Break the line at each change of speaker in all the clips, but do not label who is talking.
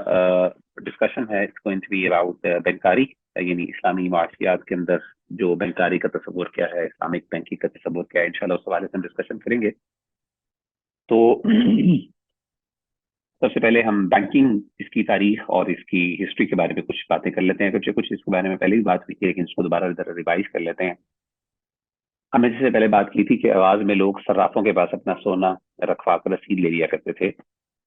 Discussion है, it's going to be about बैंकारी, यानी इस्लामी माशियात के अंदर जो बैंकारी का तस्वुर क्या है, इस्लामिक बैंकिंग का तस्वुर क्या है, इंशाल्लाह उस हवाले से हम डिस्कशन करेंगे। तो सबसे पहले हम बैंकिंग, इसकी तारीख और इसकी हिस्ट्री के बारे में कुछ बातें कर लेते हैं। कुछ कुछ इसके बारे में पहले भी बात हुई थी, लेकिन इसको दोबारा जरा रिवाइज कर लेते हैं। हमने जैसे पहले बात की थी कि आवाज में लोग सर्राफों के पास अपना सोना रखवा कर रसीद ले लिया करते थे,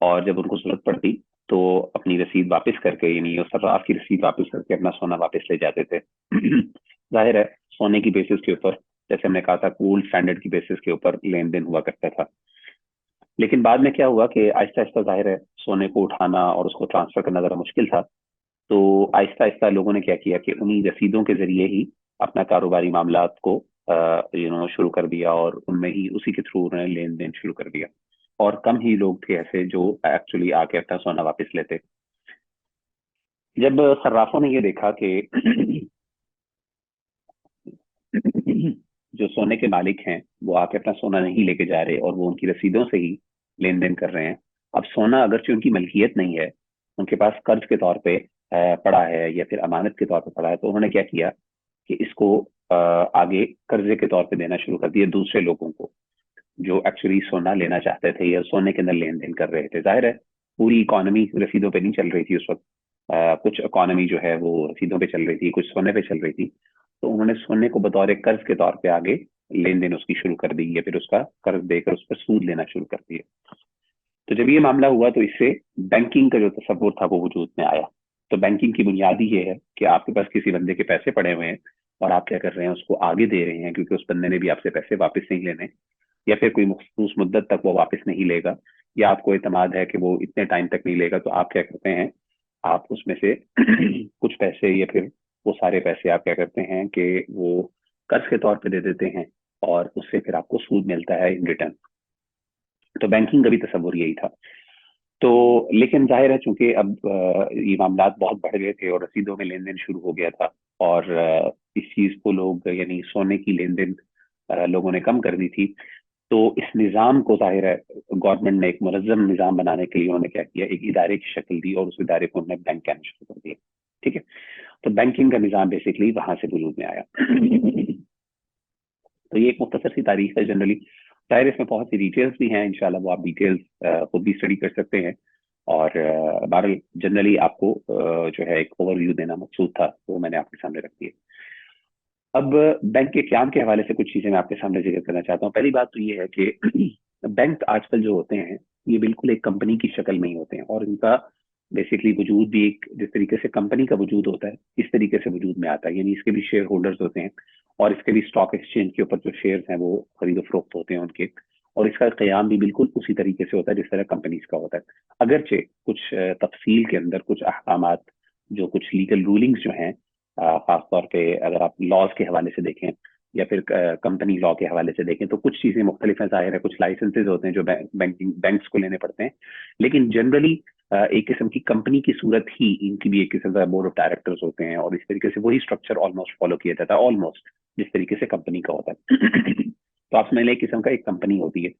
और जब उनको जरूरत पड़ती तो अपनी रसीद वापस करके, यानी उस सर्राफ की रसीद वापस करके अपना सोना वापस ले जाते थे। जाहिर है सोने की बेसिस के ऊपर, जैसे हमने कहा था, गोल्ड स्टैंडर्ड की बेसिस के ऊपर लेन देन हुआ करता था। लेकिन बाद में क्या हुआ कि आहिस्ता आहिस्ता, जाहिर है सोने को उठाना और उसको ट्रांसफर करना जरा मुश्किल था, तो आहिस्ता आहिस्ता लोगों ने क्या किया कि उन्हीं रसीदों के जरिए ही अपना कारोबारी मामलात को शुरू कर दिया, और उनमें ही उसी के थ्रू उन्होंने लेन देन शुरू कर दिया। और कम ही लोग थे ऐसे जो एक्चुअली आके अपना सोना वापस लेते। जब सर्राफों ने ये देखा कि जो सोने के मालिक हैं वो आके अपना सोना नहीं लेके जा रहे, और वो उनकी रसीदों से ही लेन देन कर रहे हैं। अब सोना अगरचे उनकी मलकियत नहीं है, उनके पास कर्ज के तौर पे पड़ा है या फिर अमानत के तौर पे पड़ा है, तो उन्होंने क्या किया कि इसको आगे कर्जे के तौर पे देना शुरू कर दिया दूसरे लोगों को, जो एक्चुअली सोना लेना चाहते थे या सोने के अंदर लेन देन कर रहे थे। जाहिर है पूरी इकोनॉमी रसीदों पे नहीं चल रही थी उस वक्त। कुछ इकोनॉमी जो है वो रसीदों पे चल रही थी, कुछ सोने पे चल रही थी। तो उन्होंने सोने को बतौर कर्ज के तौर पे आगे लेन देन उसकी शुरू कर दी, या फिर उसका कर्ज देकर उस पर सूद लेना शुरू कर दिया। तो जब ये मामला हुआ तो इससे बैंकिंग का जो तस्वुर था वो वजूद में आया। तो बैंकिंग की बुनियादी ये है कि आपके पास किसी बंदे के पैसे पड़े हुए हैं, और आप क्या कर रहे हैं, उसको आगे दे रहे हैं, क्योंकि उस बंदे ने भी आपसे पैसे वापस नहीं लेने, या फिर कोई मखसूस मुद्दत तक वो वापस नहीं लेगा, या आपको एतमाद है कि वो इतने टाइम तक नहीं लेगा, तो आप क्या करते हैं, आप उसमें से कुछ पैसे या फिर वो सारे पैसे आप क्या करते हैं कि वो कर्ज के तौर पे दे देते हैं, और उससे फिर आपको सूद मिलता है इन रिटर्न। तो बैंकिंग का भी तस्वुर यही था। तो लेकिन जाहिर है चूंकि अब ये मामलात बहुत बढ़ गए थे और रसीदों में लेन देन शुरू हो गया था, और इस चीज को लोग, यानी सोने की लेन देन लोगों ने कम कर दी थी। तो इस निज़ाम को, जाहिर है गवर्नमेंट ने एक मुनज़्ज़म निज़ाम बनाने के लिए उन्होंने क्या किया, एक इदारे की शक्ल दी, और उस इदारे को उन्होंने बैंक कहना शुरू कर दिया। ठीक है। तो बैंकिंग का निज़ाम बेसिकली वहां से वजूद में आया। तो ये एक मुख्तसर सी तारीख है जनरली। जाहिर है इसमें बहुत सी डिटेल्स भी हैं, इंशाल्लाह वो आप डिटेल्स खुद भी स्टडी कर सकते हैं। और बहरहाल जनरली आपको जो है एक ओवरव्यू देना मकसूद था, वो मैंने आपके सामने रख दिया। अब बैंक के क्याम के हवाले से कुछ चीजें मैं आपके सामने जिक्र करना चाहता हूँ। पहली बात तो ये है कि बैंक आजकल जो होते हैं ये बिल्कुल एक कंपनी की शक्ल में ही होते हैं, और इनका बेसिकली वजूद भी एक, जिस तरीके से कंपनी का वजूद होता है इस तरीके से वजूद में आता है, यानी इसके भी शेयर होल्डर्स होते हैं, और इसके भी स्टॉक एक्सचेंज के ऊपर जो शेयर्स हैं वो खरीदो फरोख्त होते हैं उनके, और इसका क़याम भी बिल्कुल उसी तरीके से होता है जिस तरह कंपनीज का होता है। अगरचे कुछ तफसील के अंदर कुछ अहकामात, जो कुछ लीगल रूलिंग्स जो हैं, खास तौर पे अगर आप लॉज के हवाले से देखें या फिर कंपनी लॉ के हवाले से देखें, तो कुछ चीजें मुख्तलिफ हैं। जाहिर है कुछ लाइसेंसेज होते हैं जो बैंक्स को लेने पड़ते हैं, लेकिन जनरली एक किस्म की कंपनी की सूरत ही इनकी भी एक किस्म का बोर्ड ऑफ डायरेक्टर्स होते हैं, और इस तरीके से वही स्ट्रक्चर ऑलमोस्ट फॉलो किया जाता है, ऑलमोस्ट जिस तरीके से कंपनी का होता है। तो आप समझ लें एक किस्म का एक कंपनी होती है।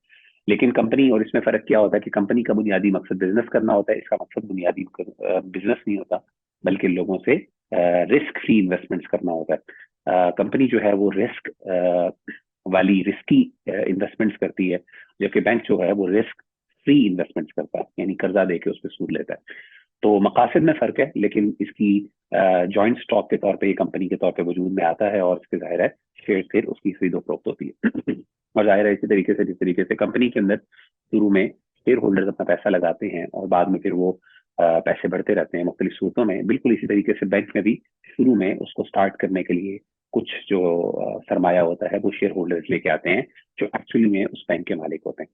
लेकिन कंपनी और इसमें फर्क क्या होता है कि कंपनी का बुनियादी मकसद बिजनेस करना होता है, इसका मकसद बुनियादी बिजनेस नहीं होता, बल्कि लोगों से रिस्क फ्री इन्वेस्टमेंट्स करना होता है। कंपनी जो है वो रिस्क वाली रिस्की इन्वेस्टमेंट्स करती है, जबकि बैंक जो है वो रिस्क फ्री इन्वेस्टमेंट्स करता है, यानी कर्जा देके उस पर सूद लेता है। तो मकासद में फर्क है, लेकिन इसकी जॉइंट स्टॉक के तौर पे ये कंपनी के तौर पे वजूद में आता है, और इसके जाहिर है शेयर फिर उसकी खरीदो फरोख्त होती है। और जाहिर है इसी तरीके से, जिस तरीके से कंपनी के अंदर शुरू में शेयर होल्डर्स अपना पैसा लगाते हैं और बाद में फिर वो पैसे बढ़ते रहते हैं मुख्तलिफ सूरतों में, बिल्कुल इसी तरीके से बैंक में भी शुरू में उसको स्टार्ट करने के लिए कुछ जो सरमाया होता है वो शेयर होल्डर्स लेके आते हैं, जो एक्चुअली में उस बैंक के मालिक होते हैं।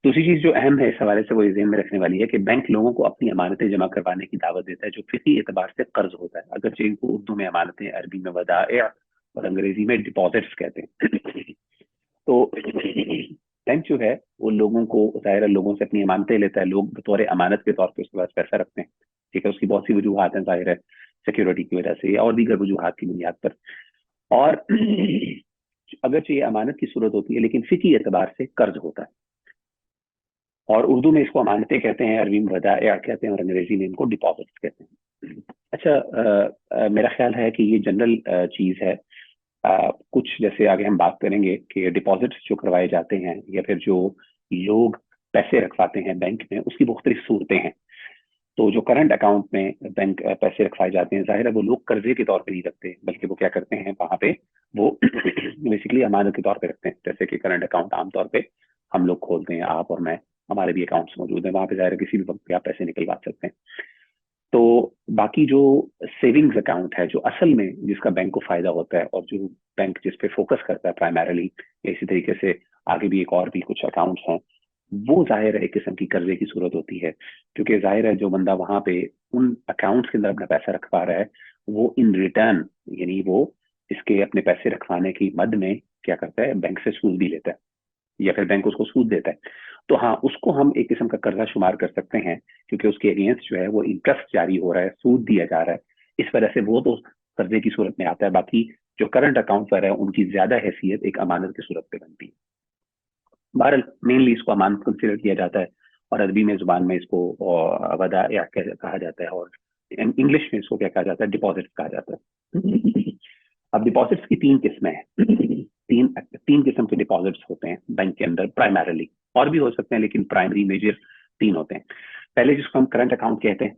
दूसरी चीज जो अहम है इस हवाले से, वो ज़हन में रखने वाली है कि बैंक लोगों को अपनी अमानतें जमा करवाने की दावत देता है, जो फिकी एतबार से कर्ज होता है। अगरचे इनको उर्दू में अमानतें, अरबी में वदाए और अंग्रेजी में डिपॉजिट्स कहते हैं। तो बैंक जो है वो लोगों को, जाहिर है लोगों से अपनी अमानतें लेता है, लोग बतौर अमानत के तौर पे उसके पास पैसा रखते हैं। ठीक है, उसकी बहुत सी वजूहात हैं, जाहिर है सिक्योरिटी की वजह से और दीगर वजूहात की बुनियाद पर। और अगरचे ये अमानत की सूरत होती है, लेकिन फिकी एतबार से कर्ज होता है। और उर्दू में इसको अमानतें कहते हैं, अरबी में वदाया कहते हैं और अंग्रेजी में इनको डिपॉजिट्स कहते हैं। अच्छा, मेरा ख्याल है कि ये जनरल चीज है। कुछ जैसे आगे हम बात करेंगे कि डिपॉजिट्स जो करवाए जाते हैं या फिर जो लोग पैसे रखवाते हैं बैंक में, उसकी मुख्तलिफ सूरतें हैं। तो जो करंट अकाउंट में बैंक पैसे रखवाए जाते हैं, जाहिर है वो लोग कर्जे के तौर पे नहीं रखते, बल्कि वो क्या करते हैं वहां पे, वो बेसिकली अमानत के तौर पे रखते हैं। जैसे कि करंट अकाउंट आमतौर पे हम लोग खोलते हैं, आप और मैं, हमारे भी अकाउंट्स मौजूद है वहां पे, जाहिर है किसी भी वक्त पे आप पैसे निकलवा सकते हैं। तो बाकी जो सेविंग्स अकाउंट है, जो असल में जिसका बैंक को फायदा होता है और जो बैंक जिस पे फोकस करता है प्राइमरीली, इसी तरीके से आगे भी एक और भी कुछ अकाउंट्स हैं, वो जाहिर है एक किस्म की कर्जे की सूरत होती है। क्योंकि जाहिर है जो बंदा वहां पे उन अकाउंट्स के अंदर अपना पैसा रखवा रहा है, वो इन रिटर्न, यानी वो इसके अपने पैसे रखवाने की मद में क्या करता है, बैंक से सूद भी लेता है या फिर बैंक उसको सूद देता है। तो हाँ, उसको हम एक किस्म का कर्जा शुमार कर सकते हैं, क्योंकि उसके अगेंस्ट जो है वो इंटरेस्ट जारी हो रहा है, सूद दिया जा रहा है। इस वजह से वो तो कर्जे की सूरत में आता है। बाकी जो करंट अकाउंट पर है उनकी ज्यादा हैसियत एक अमानत की सूरत पे बनती है। बहरहाल मेनली इसको अमानत कंसिडर किया जाता है, और अरबी में जुबान में इसको वदा या कहा जाता है, और इंग्लिश में इसको क्या कहा जाता है, डिपॉजिट कहा जाता है। अब डिपॉजिट्स की तीन किस्में हैं। तीन तीन किस्म के डिपॉजिट्स होते हैं बैंक के अंदर प्राइमरीली, और भी हो सकते हैं लेकिन प्राइमरी मेजर तीन होते हैं। पहले जिसको हम करंट अकाउंट कहते हैं,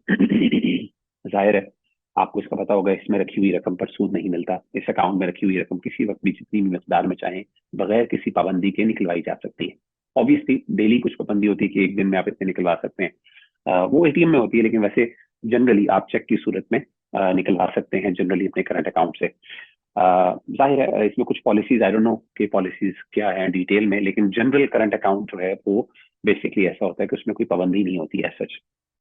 जाहिर है आपको इसका पता होगा, इसमें रखी हुई रकम पर सूद नहीं मिलता। इस अकाउंट में रखी हुई रकम किसी वक्त भी जितनी भी मिकदार में चाहे बगैर किसी पाबंदी के निकलवाई जा सकती है। ऑब्वियसली डेली कुछ पाबंदी होती है कि एक दिन में आप इतने निकलवा सकते हैं, वो एटीएम में होती है, लेकिन वैसे जनरली आप चेक की सूरत में निकलवा सकते हैं जनरली अपने करंट अकाउंट से। जाहिर है इसमें कुछ पॉलिसीज, आई डोंट नो कि पॉलिसीज क्या है डिटेल में, लेकिन जनरल करंट अकाउंट जो है वो बेसिकली ऐसा होता है कि उसमें कोई पाबंदी नहीं होती है सच।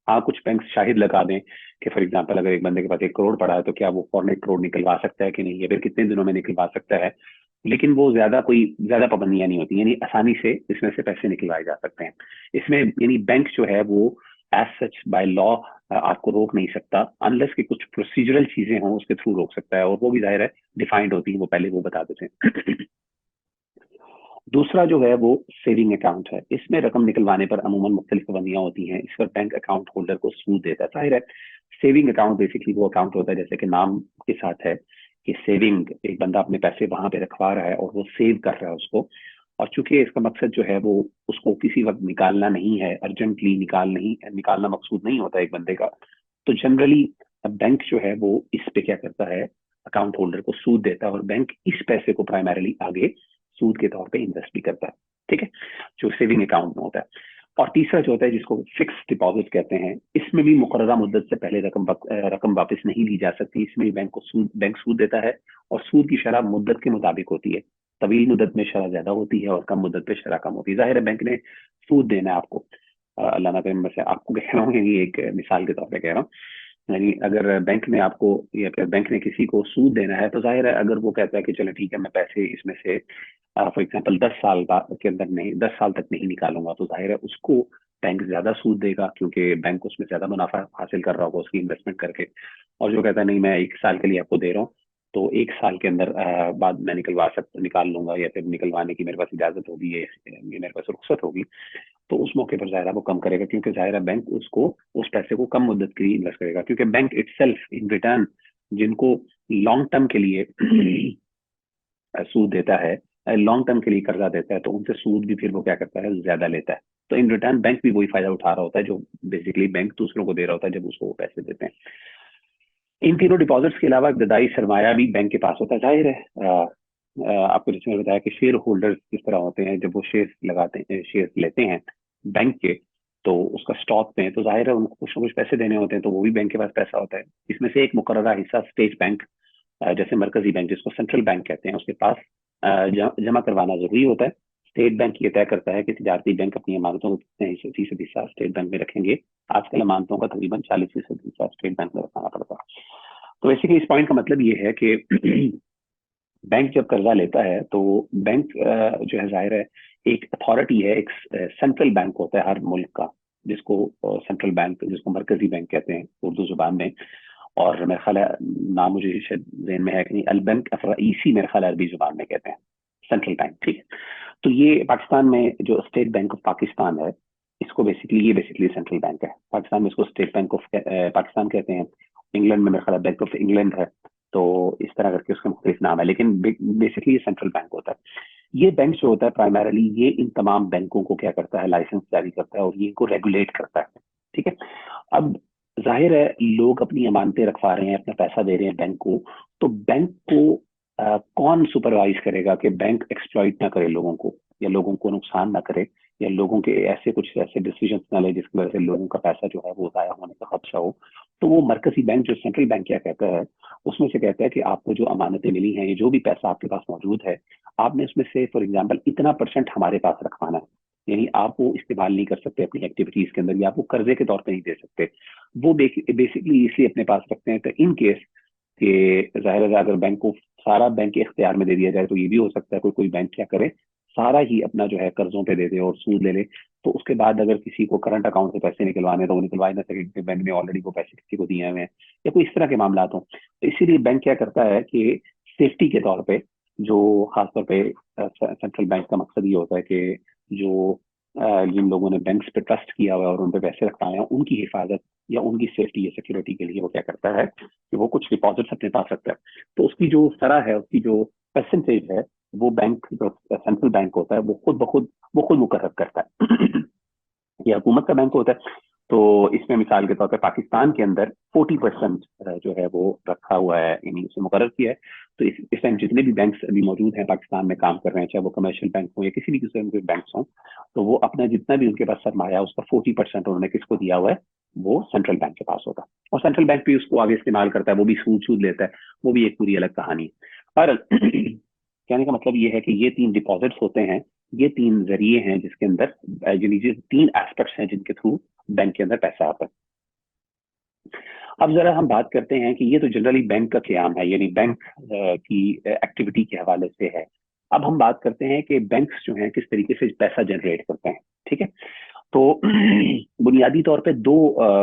हाँ, कुछ बैंक शाहिद लगा दें कि फॉर एग्जांपल अगर एक बंदे के पास 1 करोड़ पड़ा है तो क्या वो फौरन 1 करोड़ निकलवा सकता है कि नहीं, या फिर कितने दिनों में निकलवा सकता है। लेकिन वो ज्यादा पाबंदियां नहीं होती, यानी आसानी से इसमें से पैसे निकलवाए जा सकते हैं। इसमें यानी बैंक जो है वो एज सच बाय लॉ आपको रोक नहीं सकता, अनलेस कि कुछ प्रोसीजरल चीजें हों उसके थ्रू रोक सकता है, और वो भी जाहिर है डिफाइंड होती है, वो पहले वो बता देते हैं। दूसरा जो है वो सेविंग अकाउंट है। इसमें रकम निकलवाने पर अमूमन मुख्तलिफ पाबंदियां होती हैं। इस पर बैंक अकाउंट होल्डर को सूद देता है। जाहिर है सेविंग अकाउंट बेसिकली वो अकाउंट होता है, जैसे कि नाम के साथ है कि सेविंग, एक बंदा अपने पैसे वहां पे रखवा रहा है और वो सेव कर रहा है उसको। और चूंकि इसका मकसद जो है वो उसको किसी वक्त निकालना नहीं है, अर्जेंटली निकालना मकसूद नहीं होता एक बंदे का, तो जनरली बैंक जो है वो इस पे क्या करता है, अकाउंट होल्डर को सूद देता है, और बैंक इस पैसे को प्राइमरीली आगे सूद के तौर पे इन्वेस्ट भी करता है। ठीक है, जो सेविंग अकाउंट में होता है। और तीसरा जो होता है जिसको फिक्स डिपॉजिट कहते हैं, इसमें भी मुकर्ररा मुद्दत से पहले रकम वापस नहीं ली जा सकती। इसमें भी बैंक सूद देता है, और सूद की शरह मुद्दत के मुताबिक होती है। तवील मुद्दत में शरह ज्यादा होती है और कम मुद्दत पे शरह कम होती है। जाहिर है बैंक ने सूद देना है आपको, अल्लाह ना करे, मैं से आपको कह रहा हूँ, यानी एक मिसाल के तौर पे कह रहा हूँ। यानी अगर बैंक ने आपको या फिर बैंक ने किसी को सूद देना है, तो जाहिर है अगर वो कहता है कि चलो ठीक है मैं पैसे इसमें से फॉर एग्जाम्पल 10 साल के अंदर नहीं, 10 साल तक नहीं निकालूंगा, तो जाहिर है उसको बैंक ज्यादा सूद देगा, क्योंकि बैंक उसमें ज्यादा मुनाफा हासिल कर रहा होगा उसकी इन्वेस्टमेंट करके। और जो कहता है नहीं मैं 1 साल के लिए आपको दे रहा हूँ, तो 1 साल के अंदर बाद मैं निकाल लूंगा, या फिर निकलवाने की मेरे पास इजाजत होगी, ये मेरे पास रुख्सत होगी, तो उस मौके पर जाहिर है वो कम करेगा, क्योंकि जाहिर है बैंक उसको उस पैसे को कम मुद्दत के लिए इन्वेस्ट करेगा। क्योंकि बैंक इटसेल्फ इन रिटर्न जिनको लॉन्ग टर्म के लिए सूद देता है, लॉन्ग टर्म के लिए कर्जा देता है, तो उनसे सूद भी फिर वो क्या करता है, ज्यादा लेता है। तो इन रिटर्न बैंक भी वही फायदा उठा रहा होता है जो बेसिकली बैंक दूसरों को दे रहा होता है जब उसको वो पैसे देते हैं। इन तीनों डिपॉजिट्स के अलावा इब्तदाई सरमाया भी बैंक के पास होता है। जाहिर है आपको जैसे मैंने बताया कि शेयर होल्डर्स किस तरह होते हैं, जब वो शेयर लेते हैं बैंक के, तो उसका स्टॉक में, तो जाहिर है उनको कुछ ना कुछ पैसे देने होते हैं, तो वो भी बैंक के पास पैसा होता है। इसमें से एक मुकर्ररा हिस्सा स्टेट बैंक, जैसे मरकजी बैंक जिसको सेंट्रल बैंक कहते हैं, उसके पास जमा करवाना जरूरी होता है। स्टेट बैंक ये तय करता है कि तिजारती बैंक अपनी अमानतों को कितने फीसद हिस्सा स्टेट बैंक में रखेंगे। आजकल अमानतों का तकरीबन 40% हिस्सा स्टेट बैंक में रखना पड़ता है। तो बेसिकली इस पॉइंट का मतलब ये है कि बैंक जब कर्जा लेता है तो बैंक जो है जाहिर है एक अथॉरिटी है, एक सेंट्रल बैंक होता है हर मुल्क का, जिसको सेंट्रल बैंक, जिसको मरकजी बैंक कहते हैं उर्दू जुबान में। और मेरे ख्याल है नाम मुझे शायद ज़हन में है कि नहीं, अल बैंक रईसी मेरे ख्याल अरबी जुबान में कहते हैं, सेंट्रल बैंक। ठीक है, तो ये पाकिस्तान में जो स्टेट बैंक ऑफ पाकिस्तान है, इसको बेसिकली ये बेसिकली सेंट्रल बैंक है। पाकिस्तान में इसको स्टेट बैंक ऑफ पाकिस्तान कहते हैं। इंग्लैंड में मेरा ख्याल बैंक ऑफ इंग्लैंड है। तो इस तरह करके उसके मुख्तलिफ नाम है, लेकिन बेसिकली ये सेंट्रल बैंक होता है। ये बैंक जो होता है प्राइमरली ये इन तमाम बैंकों को क्या करता है, लाइसेंस जारी करता है और ये इनको रेगुलेट करता है। ठीक है। अब जाहिर है लोग अपनी अमानतें रखवा रहे हैं, अपना पैसा दे रहे हैं बैंक को, तो बैंक को कौन सुपरवाइज करेगा कि बैंक एक्सप्लॉइट ना करे लोगों को, या लोगों को नुकसान ना करे, या लोगों के ऐसे कुछ ऐसे डिसीजन ना ले जिसकी वजह से लोगों का पैसा जो है वो जाया होने का खदशा हो। तो वो मरकजी बैंक जो सेंट्रल बैंक क्या कहता है, उसमें से कहता है कि आपको जो अमानतें मिली हैं, ये जो भी पैसा आपके पास मौजूद है, आपने उसमें से फॉर एग्जाम्पल इतना परसेंट हमारे पास रखवाना है। यानी आप वो इस्तेमाल नहीं कर सकते अपनी एक्टिविटीज के अंदर, या आप वो कर्जे के तौर पर नहीं दे सकते। वो बेसिकली इसलिए अपने पास रखते हैं तो इन केस कि जाहिर है अगर बैंक को सारा बैंक के इख्तियार में दे दिया जाए तो ये भी हो सकता है कोई बैंक क्या करे, सारा ही अपना जो है कर्जों पे दे दे और सूद ले ले, तो उसके बाद अगर किसी को करंट अकाउंट से पैसे निकलवाने तो वो निकलवा ही ना सके क्योंकि बैंक ने ऑलरेडी वो पैसे किसी को दिए हुए हैं, या कोई इस तरह के मामला हो। तो इसीलिए बैंक क्या करता है कि सेफ्टी के तौर पे, जो खासतौर पे सेंट्रल बैंक का मकसद ये होता है कि जो जिन लोगों ने बैंक्स पे ट्रस्ट किया हुआ है और उन पे पैसे रखाए हैं उनकी हिफाजत या उनकी सेफ्टी या सिक्योरिटी के लिए वो क्या करता है कि वो कुछ डिपॉजिट्स अपने पास रखता है। तो उसकी जो शरह है, उसकी जो परसेंटेज है, वो बैंक जो सेंट्रल बैंक होता है वो खुद मुकर्रर करता है। ये हुकूमत का बैंक होता है। तो इसमें मिसाल के तौर पे पाकिस्तान के अंदर 40% जो है वो रखा हुआ है, यानी उसे मुकर्रर किया है। तो इस टाइम जितने भी बैंक्स अभी मौजूद हैं पाकिस्तान में काम कर रहे हैं, चाहे वो कमर्शियल बैंक हो या किसी भी किस्म के बैंक्स हों, तो वो अपना जितना भी उनके पास सरमाया है उसका 40% उन्होंने किसको दिया हुआ है, वो सेंट्रल बैंक के पास होता है। और सेंट्रल बैंक भी उसको आगे इस्तेमाल करता है, वो भी सूद सूद लेता है, वो भी एक पूरी अलग कहानी है। और कहने का मतलब ये है कि ये 3 डिपॉजिट्स होते हैं, ये 3 जरिए हैं जिसके अंदर यानी जो 3 एस्पेक्ट्स हैं जिनके थ्रू बैंक के अंदर पैसा आता है। अब जरा हम बात करते हैं कि ये तो जनरली बैंक का क्याम है, यानी बैंक की एक्टिविटी के हवाले से है। अब हम बात करते हैं कि बैंक्स जो हैं किस तरीके से पैसा जनरेट करते हैं। ठीक है। तो बुनियादी तौर पे 2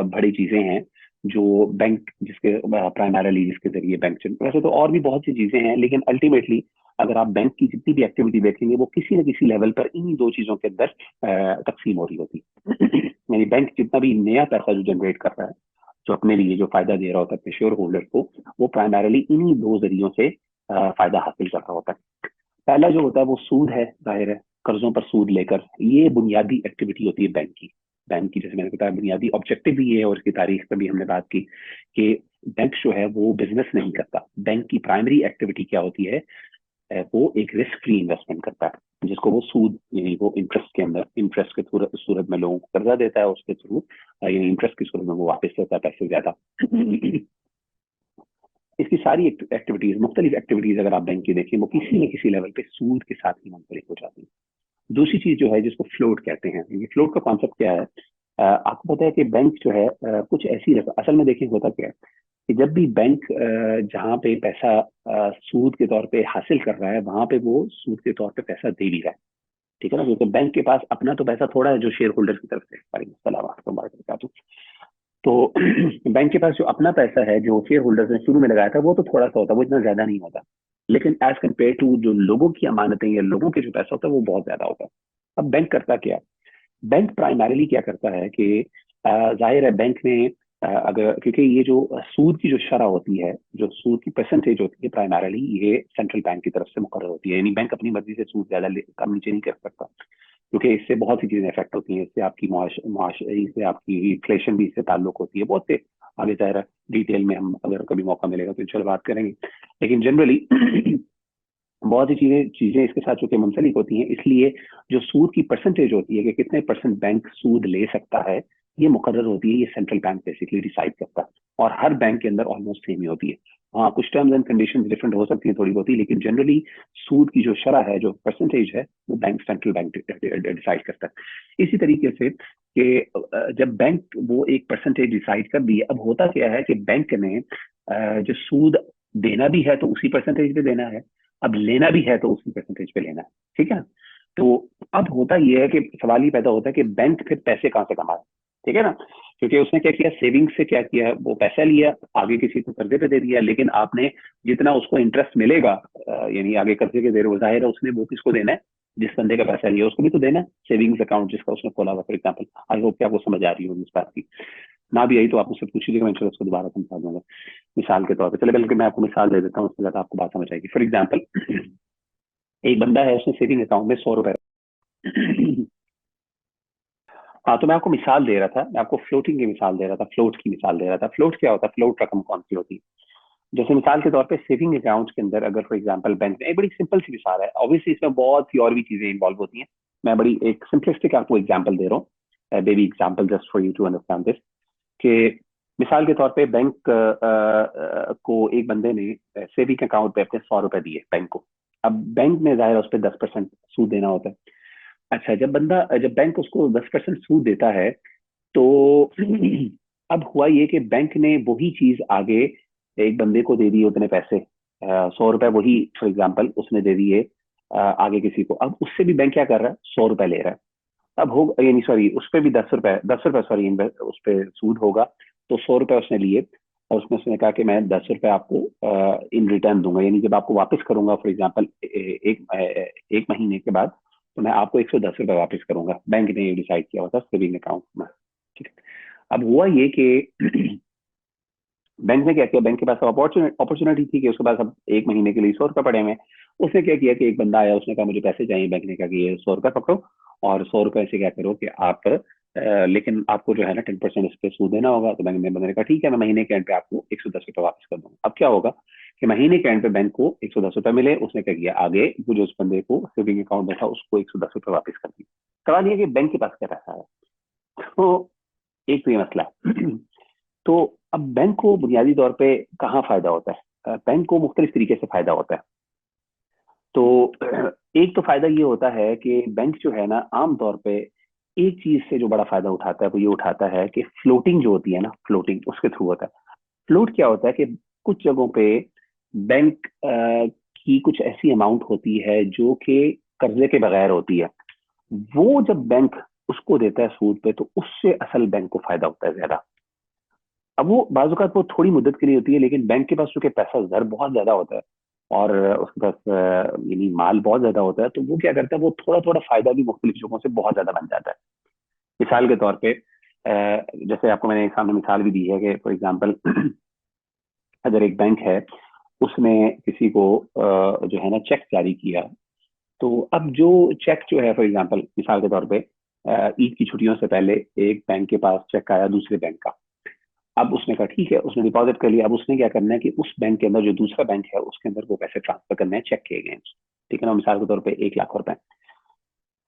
बड़ी चीजें हैं जो बैंक जिसके प्राइमरली जिसके जरिए बैंक वैसे तो और भी बहुत सी चीजें हैं, लेकिन अल्टीमेटली अगर आप बैंक की जितनी भी एक्टिविटी देखेंगे वो किसी न किसी लेवल पर इन्हीं 2 चीजों के अंदर तकसीम हो रही होती है। यानी बैंक जितना भी नया पैसा जो जनरेट कर रहा है, जो अपने लिए जो फायदा दे रहा होता है अपने शेयर होल्डर को, वो प्राइमरली इन्हीं 2 जरियों से फायदा हासिल कर रहा होता है। पहला जो होता है वो सूद है, जाहिर है कर्जों पर सूद लेकर, ये बुनियादी एक्टिविटी होती है बैंक की। बैंक की जैसे मैंने बताया बुनियादी ऑब्जेक्टिव भी ये है, और इसकी तारीख पर भी हमने बात की कि बैंक जो है वो बिजनेस नहीं करता। बैंक की प्राइमरी एक्टिविटी क्या होती है, वो एक रिस्क फ्री इन्वेस्टमेंट करता है, जिसको वो सूद यानी वो इंटरेस्ट के अंदर इंटरेस्ट के सूरत में लोगों को कर्जा देता है, उसके थ्रू यानी इंटरेस्ट की सूरत में वो वापस देता है पैसे ज्यादा। इसकी सारी एक्टिविटीज मुख्तलिफ एक्टिविटीज अगर आप बैंक की देखें वो किसी न किसी लेवल पे सूद के साथ ही मुंसलिक हो जाती है। दूसरी चीज जो है जिसको फ्लोट कहते हैं, ये फ्लोट का कॉन्सेप्ट क्या है, आपको पता है कि बैंक जो है कुछ ऐसी असल में देखिए होता क्या है कि जब भी बैंक जहाँ पे पैसा सूद के तौर पे हासिल कर रहा है वहां पे वो सूद के तौर पे पैसा दे भी रहा है। ठीक है ना, क्योंकि बैंक के पास अपना तो पैसा थोड़ा है जो शेयर होल्डर की तरफ से। तो बैंक के पास जो अपना पैसा है जो शेयर होल्डर्स ने शुरू में लगाया था वो तो थोड़ा सा होता है, वो इतना ज्यादा नहीं होता, लेकिन एज कम्पेयर टू जो लोगों की अमानतें या लोगों के जो पैसा होता है वो बहुत ज्यादा होता है। अब बैंक करता क्या, बैंक प्राइमरीली क्या करता है कि जाहिर है बैंक ने अगर क्योंकि ये जो सूद की जो शरह होती है, जो सूद की परसेंटेज होती है प्राइमरीली ये सेंट्रल बैंक की तरफ से मुकर्रर होती है, यानी बैंक अपनी मर्जी से सूद ज्यादा कम नीचे नहीं कर सकता, क्योंकि इससे बहुत सी चीजें इफेक्ट होती हैं। इससे आपकी इससे आपकी इन्फ्लेशन भी इससे ताल्लुक होती है, बहुत से आगे जाहिर डिटेल में हम अगर कभी मौका मिलेगा तो इंशाल्लाह बात करेंगे। लेकिन जनरली बहुत सी चीजें चीजें इसके साथ चूंकि मुंसलिक होती हैं, इसलिए जो सूद की परसेंटेज होती है कि कितने परसेंट बैंक सूद ले सकता है, ये मुकर्रर होती है, ये सेंट्रल बैंक बेसिकली डिसाइड करता है, और हर बैंक के अंदर ऑलमोस्ट सेम ही होती है। हाँ कुछ टर्म्स एंड कंडीशंस डिफरेंट हो सकती है थोड़ी बहुत ही, लेकिन जनरली सूद की जो शरह है जो परसेंटेज है वो बैंक सेंट्रल बैंक डिसाइड करता है। इसी तरीके से कि जब बैंक वो एक परसेंटेज डिसाइड कर दी, अब होता क्या है कि बैंक ने जो सूद देना भी है तो उसी परसेंटेज पे देना है, अब लेना भी है तो उसी परसेंटेज पे लेना है। ठीक है। तो अब होता यह है कि सवाल ही पैदा होता है कि बैंक फिर पैसे कहाँ से कमा रहा है। ठीक है ना, क्योंकि उसने क्या किया, सेविंग से क्या किया, वो पैसा लिया आगे किसी को कर्जे पे दे दिया, लेकिन आपने जितना उसको इंटरेस्ट मिलेगा यानी आगे कर्जे के देर जाहिर है उसने वो किसको देना है, जिस बंदे का पैसा लिया उसको भी तो देना, सेविंग्स अकाउंट जिसका उसने खोला हुआ फॉर एग्जाम्पल। आई होप कि आपको समझ आ रही होगी इस बात की। ना भी आई तो आप मुझसे पूछिएगा, मैं इंशाल्लाह उसको दोबारा समझा दूंगा मिसाल के तौर पर। चले, बल्कि मैं आपको मिसाल दे देता हूँ, उससे ज्यादा आपको बात समझ आएगी। फॉर एग्जाम्पल, एक बंदा है, उसने सेविंग अकाउंट में 100 रुपए हाँ, तो मैं आपको मिसाल दे रहा था, मैं आपको फ्लोटिंग की मिसाल दे रहा था, फ्लोट की मिसाल दे रहा था। फ्लोट क्या होता है? फ्लोट रकम कौन सी होती है? जैसे मिसाल के तौर पे सेविंग अकाउंट के अंदर अगर फॉर एग्जांपल बैंक में, एक बड़ी सिंपल सी मिसाल है, ऑब्वियसली इसमें बहुत सी और भी चीजें इन्वॉल्व होती हैं, मैं बड़ी एक सिंपलिस्टिक आपको एग्जांपल दे रहा हूँ, baby example just for you to understand this, कि मिसाल के तौर पे बैंक को एक बंदे ने सेविंग अकाउंट पे अपने 100 रुपए दिए बैंक को। अब बैंक ने जाहिर है उस पर 10% सूद देना होता है। अच्छा, जब बैंक उसको 10% सूद देता है, तो अब हुआ ये कि बैंक ने वही चीज आगे एक बंदे को दे दी, उतने पैसे 100 रुपए वही फॉर एग्जाम्पल उसने दे दिए आगे किसी को। अब उससे भी बैंक क्या कर रहा है? 100 रुपए ले रहा है। अब हो, यानी सॉरी, उस पर भी 10 रुपए, 10 रुपए सॉरी, उस पर सूद होगा। तो 100 रुपए उसने लिए, और उसने कहा कि मैं 10 रुपए आपको इन रिटर्न दूंगा, यानी जब आपको वापस करूंगा फॉर एग्जाम्पल एक महीने के बाद, तो मैं आपको 110 रुपए वापस करूंगा। बैंक ने ये डिसाइड किया हुआ था सेविंग अकाउंट में। ठीक है। अब हुआ ये कि बैंक ने क्या किया, बैंक के पास अपॉर्चुनिटी थी कि उसके पास अब एक महीने के लिए 100 रुपए पड़े हुए हैं। उसने क्या किया कि एक बंदा आया, उसने कहा मुझे पैसे चाहिए। बैंक ने कहा कि ये 100 रुपए पकड़ो, और 100 रुपए से क्या करो कि आप लेकिन आपको जो है ना 10% इस पे सूद देना होगा। तो बैंक ने बंदे ने कहा ठीक है, मैं महीने के एंड पे आपको 110 रुपए वापस कर दूंगा। अब क्या होगा कि महीने के एंड पे बैंक को 110 रुपए मिले। उसने क्या किया, आगे वो जो उस बंदे को सेविंग अकाउंट में था उसको 110 रुपए वापस कर दिए। सवाल ये कि बैंक के पास क्या पैसा है। तो एक तो ये मसला है। तो अब बैंक को बुनियादी तौर पे कहाँ फायदा होता है? बैंक को मुख्तलिफ तरीके से फायदा होता है। तो एक तो फायदा ये होता है कि बैंक जो है ना, आम तौर पे एक चीज से जो बड़ा फायदा उठाता है वो ये उठाता है कि फ्लोटिंग जो होती है ना, फ्लोटिंग उसके थ्रू होता है। फ्लोट क्या होता है कि कुछ जगहों पे बैंक की कुछ ऐसी अमाउंट होती है जो कि कर्जे के बगैर होती है। वो जब बैंक उसको देता है सूद पे, तो उससे असल बैंक को फायदा होता है ज्यादा। अब वो बाजूकात वो थोड़ी मुद्दत के लिए होती है, लेकिन बैंक के पास चूंकि पैसा दर बहुत ज्यादा होता है, और उसके पास यानी माल बहुत ज्यादा होता है, तो वो क्या करता है, वो थोड़ा थोड़ा फायदा भी मुख्तलिफ जगहों से बहुत ज्यादा बन जाता है। मिसाल के तौर पे जैसे आपको मैंने एक सामने मिसाल भी दी है कि फॉर एग्जांपल अगर एक बैंक है, उसने किसी को जो है ना चेक जारी किया। तो अब जो चेक जो है फॉर एग्जांपल मिसाल के तौर पे ईद की छुट्टियों से पहले एक बैंक के पास चेक आया दूसरे बैंक का। अब उसने कहा ठीक है, उसने डिपॉजिट कर लिया। अब उसने क्या करना है कि उस बैंक के अंदर जो दूसरा बैंक है उसके अंदर वो पैसे ट्रांसफर करने हैं चेक किए गए हैं। ठीक है ना, मिसाल के तौर पे 1 लाख रुपए।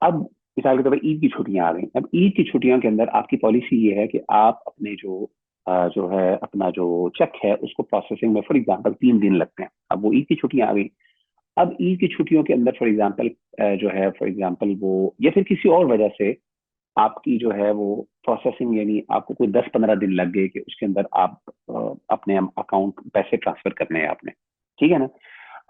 अब मिसाल के तौर पर ईद की छुट्टियां आ गई। अब ईद की छुट्टियों के अंदर आपकी पॉलिसी ये है कि आप अपने जो है अपना जो चेक है उसको प्रोसेसिंग में फॉर एग्जाम्पल 3 दिन लगते हैं। अब वो ईद की छुट्टियां आ गई। अब ईद की छुट्टियों के अंदर फॉर एग्जाम्पल जो है फॉर एग्जाम्पल वो या फिर किसी और वजह से आपकी जो है वो प्रोसेसिंग, यानी आपको कोई 10-15 दिन लग गए कि उसके अंदर आप अपने अकाउंट पैसे ट्रांसफर करने हैं आपने। ठीक है ना।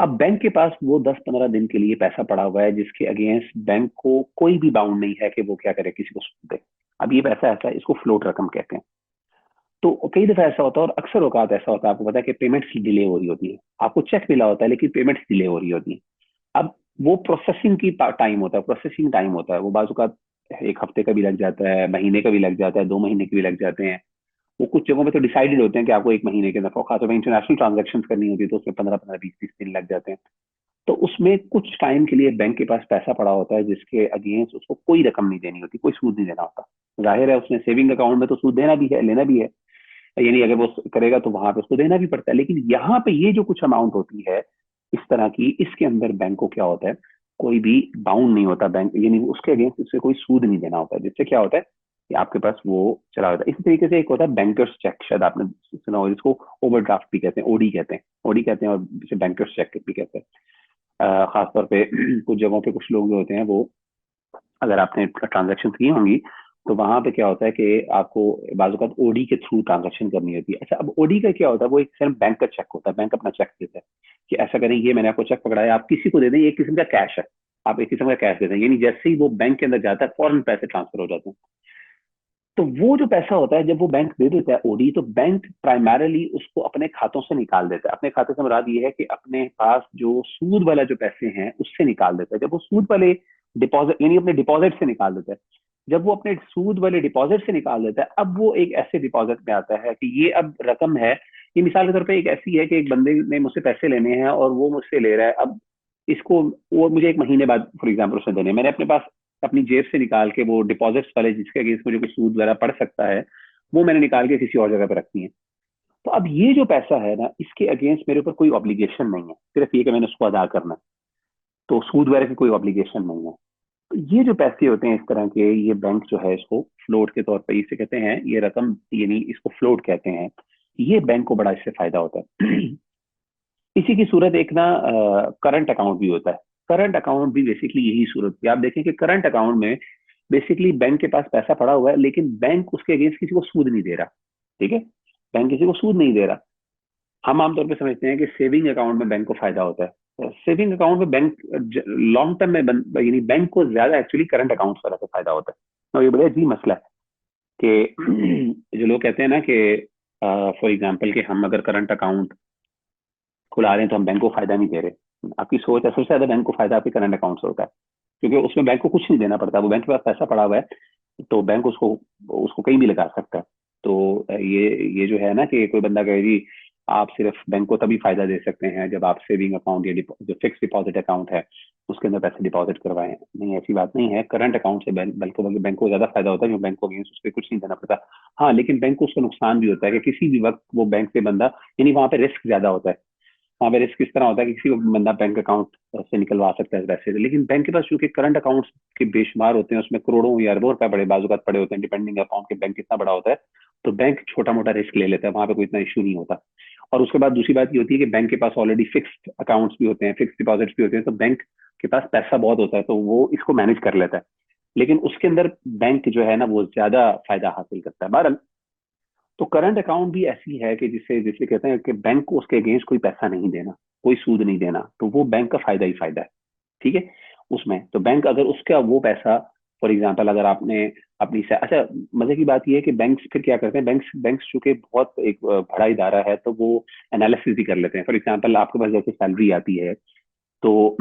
अब बैंक के पास वो 10-15 दिन के लिए पैसा पड़ा हुआ है जिसके अगेंस्ट बैंक को कोई भी बाउंड नहीं है कि वो क्या करे, किसी को सूद दे। अब ये पैसा ऐसा है, इसको फ्लोट रकम कहते हैं। तो कई दफा ऐसा होता है, और अक्सर औकात ऐसा होता है, आपको पता है कि पेमेंट्स डिले हो रही होती है। आपको चेक मिला होता है लेकिन पेमेंट्स डिले हो रही होती है। अब वो प्रोसेसिंग की टाइम होता है, प्रोसेसिंग टाइम होता है, वो बाजू का 1 हफ्ते का भी लग जाता है, महीने का भी लग जाता है, 2 महीने के भी लग जाते हैं। वो कुछ जगहों पे तो डिसाइडेड होते हैं कि आपको 1 महीने के अंदर, खासतौर पर इंटरनेशनल ट्रांजेक्शन करनी होती है तो उसमें 15-15 20-20 दिन लग जाते हैं। तो उसमें कुछ टाइम के लिए बैंक के पास पैसा पड़ा होता है जिसके अगेंस्ट उसको कोई रकम नहीं देनी होती, कोई सूद नहीं देना होता। जाहिर है उसने सेविंग अकाउंट में तो सूद देना भी है, लेना भी है, यानी अगर वो करेगा तो वहां पे उसको देना भी पड़ता है। लेकिन यहाँ पे ये जो कुछ अमाउंट होती है इस तरह की, इसके अंदर बैंक को क्या होता है, कोई भी बाउंड नहीं होता बैंक, यानी उसके अगेंस्ट उससे कोई सूद नहीं देना होता, जिससे क्या होता है कि आपके पास वो चला होता है। इसी तरीके से एक होता है बैंकर्स चेक, शायद आपने सुना हो, जिसको ओवरड्राफ्ट भी कहते हैं, ओडी कहते हैं, ओडी कहते हैं, और जिसे बैंकर्स चेक भी कहते हैं। खासतौर पे कुछ जगहों पे कुछ लोग जो होते हैं वो, अगर आपने ट्रांजेक्शन की होंगी तो वहां पे क्या होता है कि आपको बाजूकात ओडी के थ्रू ट्रांजेक्शन करनी होती है। अच्छा, अब ओडी का क्या होता है, वो एक सिर्फ बैंक का चेक होता है, बैंक अपना चेक देता है कि ऐसा करें, ये मैंने आपको चेक पकड़ा है, आप किसी को दे दें, एक किस्म का कैश है, आप एक किस्म का कैश दे दें, यानी जैसे ही वो बैंक के अंदर जाता है फौरन पैसे ट्रांसफर हो जाते हैं। तो वो जो पैसा होता है जब वो बैंक दे देता है ओडी, तो बैंक प्राइमरली उसको अपने खातों से निकाल देता है। अपने खाते से मुराद ये है कि अपने पास जो सूद वाला जो पैसे हैं उससे निकाल देता है। जब वो सूद वाले डिपॉजिट यानी अपने डिपॉजिट से निकाल देता है। जब वो अपने सूद वाले डिपॉजिट से निकाल देता है, अब वो एक ऐसे डिपॉजिट में आता है कि ये अब रकम है, ये मिसाल के तौर पे एक ऐसी है कि एक बंदे ने मुझसे पैसे लेने हैं और वो मुझसे ले रहा है। अब इसको वो मुझे एक महीने बाद फॉर एग्जाम्पल उसने देने हैं। मैंने अपने पास अपनी जेब से निकाल के वो डिपॉजिट्स वाले जिसके अगेंस्ट मुझे कुछ सूद वगैरह पड़ सकता है, वो मैंने निकाल के किसी और जगह पे रखनी है। तो अब ये जो पैसा है ना, इसके अगेंस्ट मेरे ऊपर कोई ऑब्लिगेशन नहीं है, सिर्फ ये कि मैंने उसको अदा करना है। तो सूद वगैरह की कोई ऑब्लिगेशन नहीं है। तो ये जो पैसे होते हैं इस तरह के, ये बैंक जो है इसको फ्लोट के तौर पर इसे कहते हैं, ये रकम यानी इसको फ्लोट कहते हैं। ये बैंक को बड़ा इससे फायदा होता है। इसी की सूरत एक ना करंट अकाउंट भी होता है। करंट अकाउंट भी बेसिकली यही सूरत है। आप देखें कि करंट अकाउंट में बेसिकली बैंक के पास पैसा पड़ा हुआ है, लेकिन बैंक उसके अगेंस्ट किसी को सूद नहीं दे रहा। ठीक है, बैंक किसी को सूद नहीं दे रहा। हम आमतौर पर समझते हैं कि सेविंग अकाउंट में बैंक को फायदा होता है। सेविंग अकाउंट में बैंक लॉन्ग टर्म में यानी बैंक को ज्यादा एक्चुअली करंट अकाउंट वाला से फायदा होता है। और ये बड़ा अजीब मसला है कि जो लोग कहते हैं ना कि फॉर एग्जाम्पल कि हम अगर करंट अकाउंट खुला रहे हैं तो हम बैंक को फायदा नहीं दे रहे। आपकी सोच है, सबसे ज्यादा बैंक को फायदा आपके करंट अकाउंट से होता है, क्योंकि उसमें बैंक को कुछ नहीं देना पड़ता। वो बैंक के पास पैसा पड़ा हुआ है, तो बैंक उसको उसको कहीं भी लगा सकता है। तो ये जो है ना कि कोई बंदा कहे जी आप सिर्फ बैंक को तभी फायदा दे सकते हैं जब आप सेविंग अकाउंट या जो फिक्स डिपॉजिट अकाउंट है उसके अंदर पैसे डिपॉजिट करवाएं। नहीं, ऐसी बात नहीं है। करंट अकाउंट से बैंक को ज्यादा फायदा होता है, क्योंकि बैंक को अगेंस्ट उसके कुछ नहीं देना पड़ता। हाँ, लेकिन बैंक को उसका नुकसान भी होता है कि किसी भी वक्त वो बैंक से बंदा, यानी वहां पे रिस्क ज्यादा होता है। वहाँ पे रिस्क इस तरह होता है कि किसी को बंदा बैंक अकाउंट से निकलवा सकता है पैसे, लेकिन बैंक के पास चूंकि करंट अकाउंट के बेशुमार होते हैं, उसमें करोड़ों या अरबों रुपए बड़े बाजुकात पड़े होते हैं, डिपेंडिंग अपॉन के बैंक कितना बड़ा होता है। तो बैंक छोटा मोटा रिस्क ले लेता है, वहां पे कोई इतना इशू नहीं होता। और उसके बाद दूसरी बात ये होती है कि बैंक के पास ऑलरेडी फिक्स्ड अकाउंट्स भी होते हैं, फिक्स डिपॉजिट्स भी होते हैं, तो बैंक के पास पैसा बहुत होता है, तो वो इसको मैनेज कर लेता है। लेकिन उसके अंदर बैंक जो है ना वो ज्यादा फायदा हासिल करता है। बहरहाल, तो करंट अकाउंट भी ऐसी है कि जिसे जिसे कहते हैं कि बैंक को उसके अगेंस्ट कोई पैसा नहीं देना, कोई सूद नहीं देना, तो वो बैंक का फायदा ही फायदा है। ठीक है, उसमें तो बैंक अगर उसका वो पैसा फॉर एग्जांपल अगर आपने अपनी अच्छा, मजे की बात ये है कि बैंक फिर क्या करते हैं, बैंक बैंक चूंकि बहुत एक बड़ा इदारा है, तो वो एनालिसिस भी कर लेते हैं। फॉर एग्जांपल आपके पास जैसे सैलरी आती है, तो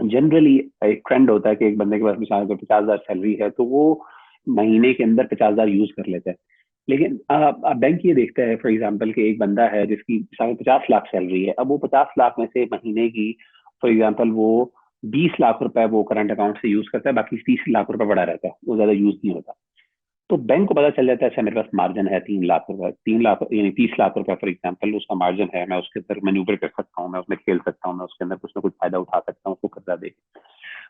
जनरली एक ट्रेंड होता है कि एक बंदे के पास मिसाल अगर 50,000 सैलरी है, तो वो महीने के अंदर 50,000 यूज कर लेता है। लेकिन बैंक ये देखता है फॉर एग्जांपल कि एक बंदा है जिसकी मिसाल 50 लाख सैलरी है, अब वो 50 लाख में से महीने की फॉर एग्जांपल वो 20 लाख रुपए वो करंट अकाउंट से यूज करता है, बाकी 30 लाख रुपए बड़ा रहता है, वो ज्यादा यूज नहीं होता। तो बैंक को पता चल जाता है अच्छा मेरे पास मार्जिन है 3 लाख रुपए, 3 लाख यानी 30 लाख रुपए फॉर एग्जाम्पल उसका मार्जिन है, मैं उसके अंदर मैन्यूवर कर सकता हूँ, मैं उसमें खेल सकता हूँ, मैं उसके अंदर कुछ ना कुछ फायदा उठा सकता हूँ, उसको कर्जा दे।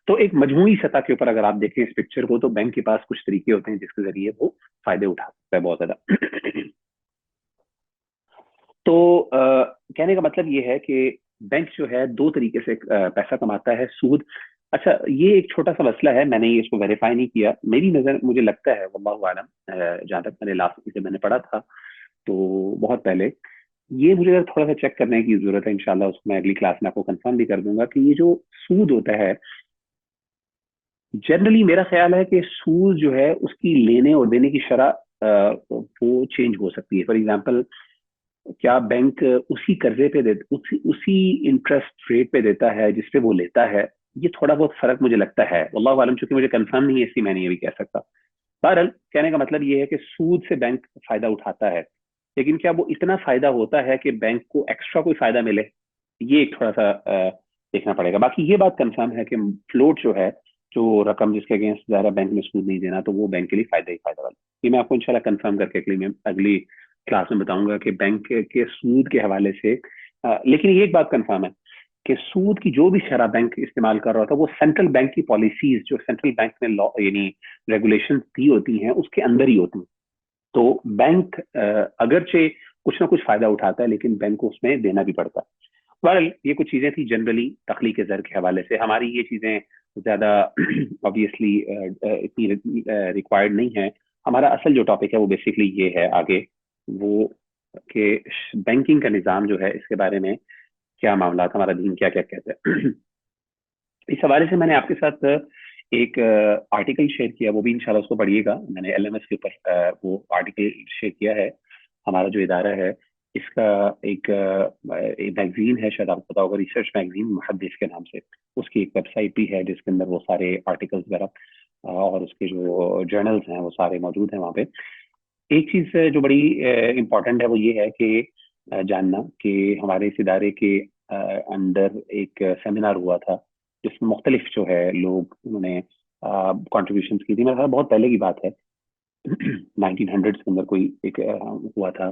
तो एक मजमूई सतह के ऊपर अगर आप देखें इस पिक्चर को, तो बैंक के पास कुछ तरीके होते हैं जिसके जरिए वो फायदे उठा सकता है बहुत ज्यादा। तो कहने का मतलब ये है कि बैंक जो है दो तरीके से पैसा कमाता है, सूद। अच्छा, ये एक छोटा सा मसला है, मैंने ये इसको वेरीफाई नहीं किया, मेरी नजर मुझे लगता है वल्लाहु आलम, जहां तक मैंने लास्ट से मैंने पढ़ा था तो बहुत पहले, ये मुझे अगर थोड़ा सा चेक करने की जरूरत है, इंशाल्लाह उसको मैं अगली क्लास में आपको कंफर्म भी कर दूंगा कि ये जो सूद होता है, जनरली मेरा ख्याल है कि सूद जो है उसकी लेने और देने की शरह वो चेंज हो सकती है। फॉर एग्जांपल, क्या बैंक उसी कर्जे पे दे उसी उसी इंटरेस्ट रेट पे देता है जिस पे वो लेता है? ये थोड़ा बहुत फर्क मुझे लगता है, वल्लाहु आलम, चूंकि मुझे कंफर्म नहीं है इसलिए मैं नहीं ये भी कह सकता। बहरहाल, कहने का मतलब ये है कि सूद से बैंक फायदा उठाता है, लेकिन क्या वो इतना फायदा होता है कि बैंक को एक्स्ट्रा कोई फायदा मिले? ये एक थोड़ा सा देखना पड़ेगा। बाकी ये बात कंफर्म है कि फ्लोट जो है, जो रकम जिसके अगेंस्ट ज़्यादा बैंक में सूद नहीं देना, तो वो बैंक के लिए फायदा ही फायदा वाला। ये मैं आपको इंशाल्लाह कंफर्म करके अगली क्लास में बताऊंगा कि बैंक के सूद के हवाले से। लेकिन ये एक बात कंफर्म है कि सूद की जो भी शरह बैंक इस्तेमाल कर रहा था, वो सेंट्रल बैंक की पॉलिसीज, जो सेंट्रल बैंक ने लॉ यानी रेगुलेशन दी होती हैं, उसके अंदर ही होती हैं। तो बैंक अगरचे कुछ ना कुछ फायदा उठाता है, लेकिन बैंक को उसमें देना भी पड़ता है। बहरहाल, ये कुछ चीजें थी जनरली तखलीक ज़र के हवाले से। हमारी ये चीजें ज्यादा ऑब्वियसली इतनी रिक्वायर्ड नहीं है। हमारा असल जो टॉपिक है वो बेसिकली ये है आगे, वो कि बैंकिंग का निज़ाम जो है इसके बारे में क्या मामला, हमारा दीन क्या क्या कहता है। इस हवाले से मैंने आपके साथ एक आर्टिकल शेयर किया, वो भी इंशाल्लाह उसको पढ़िएगा। मैंने एलएमएस के ऊपर वो आर्टिकल शेयर किया है। हमारा जो इदारा है इसका एक मैगजीन है, शायद आपको पता होगा, रिसर्च मैगजीन मुहद्दिस के नाम से। उसकी एक वेबसाइट भी है जिसके अंदर वो सारे आर्टिकल्स वगैरह और उसके जो जर्नल्स हैं वो सारे मौजूद हैं वहाँ पे। एक चीज जो बड़ी इम्पोर्टेंट है वो ये है कि जानना कि हमारे इस इदारे के अंदर एक सेमिनार हुआ था जिसमें मुख्तलिफ जो है लोग उन्होंने कॉन्ट्रीब्यूशन की थी। मेरे ख्याल बहुत पहले की बात है, 1900 के अंदर कोई एक हुआ था।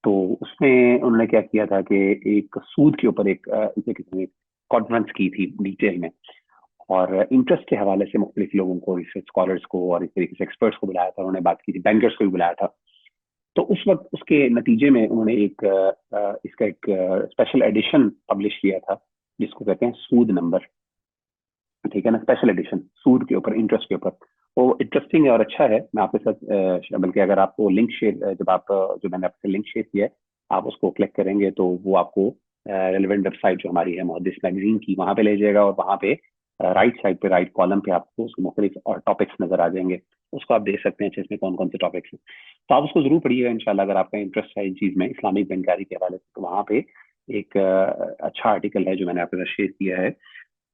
तो उसमें उन्होंने क्या किया था कि एक सूद के ऊपर एक इसे किसी ने कॉन्फ्रेंस की थी डिटेल में, और इंटरेस्ट के हवाले से मुख्तलिफ लोगों को, रिसर्च स्कॉलर्स को और इस तरीके से एक्सपर्ट्स को बुलाया था, उन्होंने बात की थी, बैंकर्स को भी बुलाया था। तो उस वक्त उसके नतीजे में उन्होंने एक इसका एक स्पेशल एडिशन पब्लिश किया था जिसको कहते हैं सूद नंबर। ठीक है ना, स्पेशल एडिशन सूद के ऊपर, इंटरेस्ट के ऊपर। वो इंटरेस्टिंग है और अच्छा है। मैं आपके साथ बल्कि अगर आपको लिंक शेयर, जब आप जो मैंने आपसे लिंक शेयर किया है, आप उसको क्लिक करेंगे तो वो आपको रेलिवेंट वेबसाइट जो हमारी है मुहद्दिस मैगजीन की, वहां पे ले जाएगा, और वहां पे राइट साइड पे, राइट कॉलम पे आपको उसके मुख्तलिफ और टॉपिक्स नजर आ जाएंगे। उसको आप देख सकते हैं अच्छे, इसमें कौन कौन से टॉपिक्स हैं। तो आप उसको जरूर पढ़िएगा इंशाल्लाह, अगर आपका इंटरेस्ट है इन चीज में, इस्लामिक बैंकारी के हवाले से। तो वहाँ पे एक अच्छा आर्टिकल है जो मैंने आपके साथ शेयर किया है,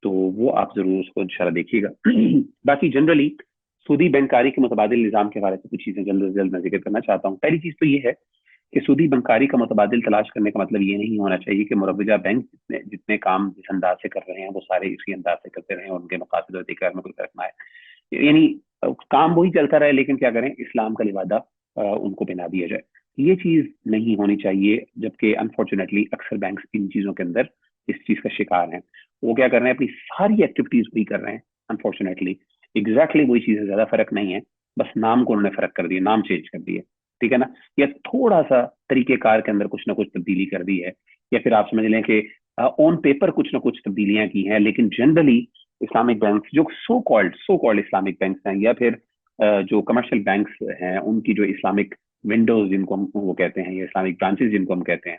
तो वो आप जरूर उसको इंशाल्लाह देखिएगा। बाकी जनरली सूदी बैंकारी के मुतबादिल निज़ाम के हवाले से कुछ चीजें जल्द से जल्द मैं जिक्र करना चाहता हूँ। पहली चीज तो ये है कि सूदी बैंकारी का मुतबादिल तलाश करने का मतलब ये नहीं होना चाहिए कि मुरव्विजा बैंक जितने जितने काम जिस अंदाज से कर रहे हैं वो सारे इसी अंदाज से करते रहे और उनके मकासद और अधिकार में कोई फर्क ना आए। यानी काम वही चलता रहे, लेकिन क्या करें, इस्लाम का लिबादा उनको पहना दिया जाए। ये चीज नहीं होनी चाहिए, जबकि अनफॉर्चुनेटली अक्सर बैंक इन चीजों के अंदर इस चीज का शिकार हैं। वो क्या कर रहे हैं, अपनी सारी एक्टिविटीज वही कर रहे हैं, अनफॉर्चुनेटली एग्जैक्टली वही चीजें, ज्यादा फर्क नहीं है, बस नाम को उन्होंने फर्क कर दिया, नाम चेंज कर दिया। ठीक है ना, या थोड़ा सा तरीकेकार के अंदर कुछ ना कुछ तब्दीली कर दी है, या फिर आप समझ लें कि ऑन पेपर कुछ ना कुछ तब्दीलियां की हैं, लेकिन जनरली इस्लामिक बैंक जो सो कॉल्ड इस्लामिक बैंक हैं, या फिर जो कमर्शियल बैंक्स हैं, उनकी जो इस्लामिक विंडोज जिनको हम वो कहते हैं, या इस्लामिक ब्रांचेस जिनको हम कहते हैं,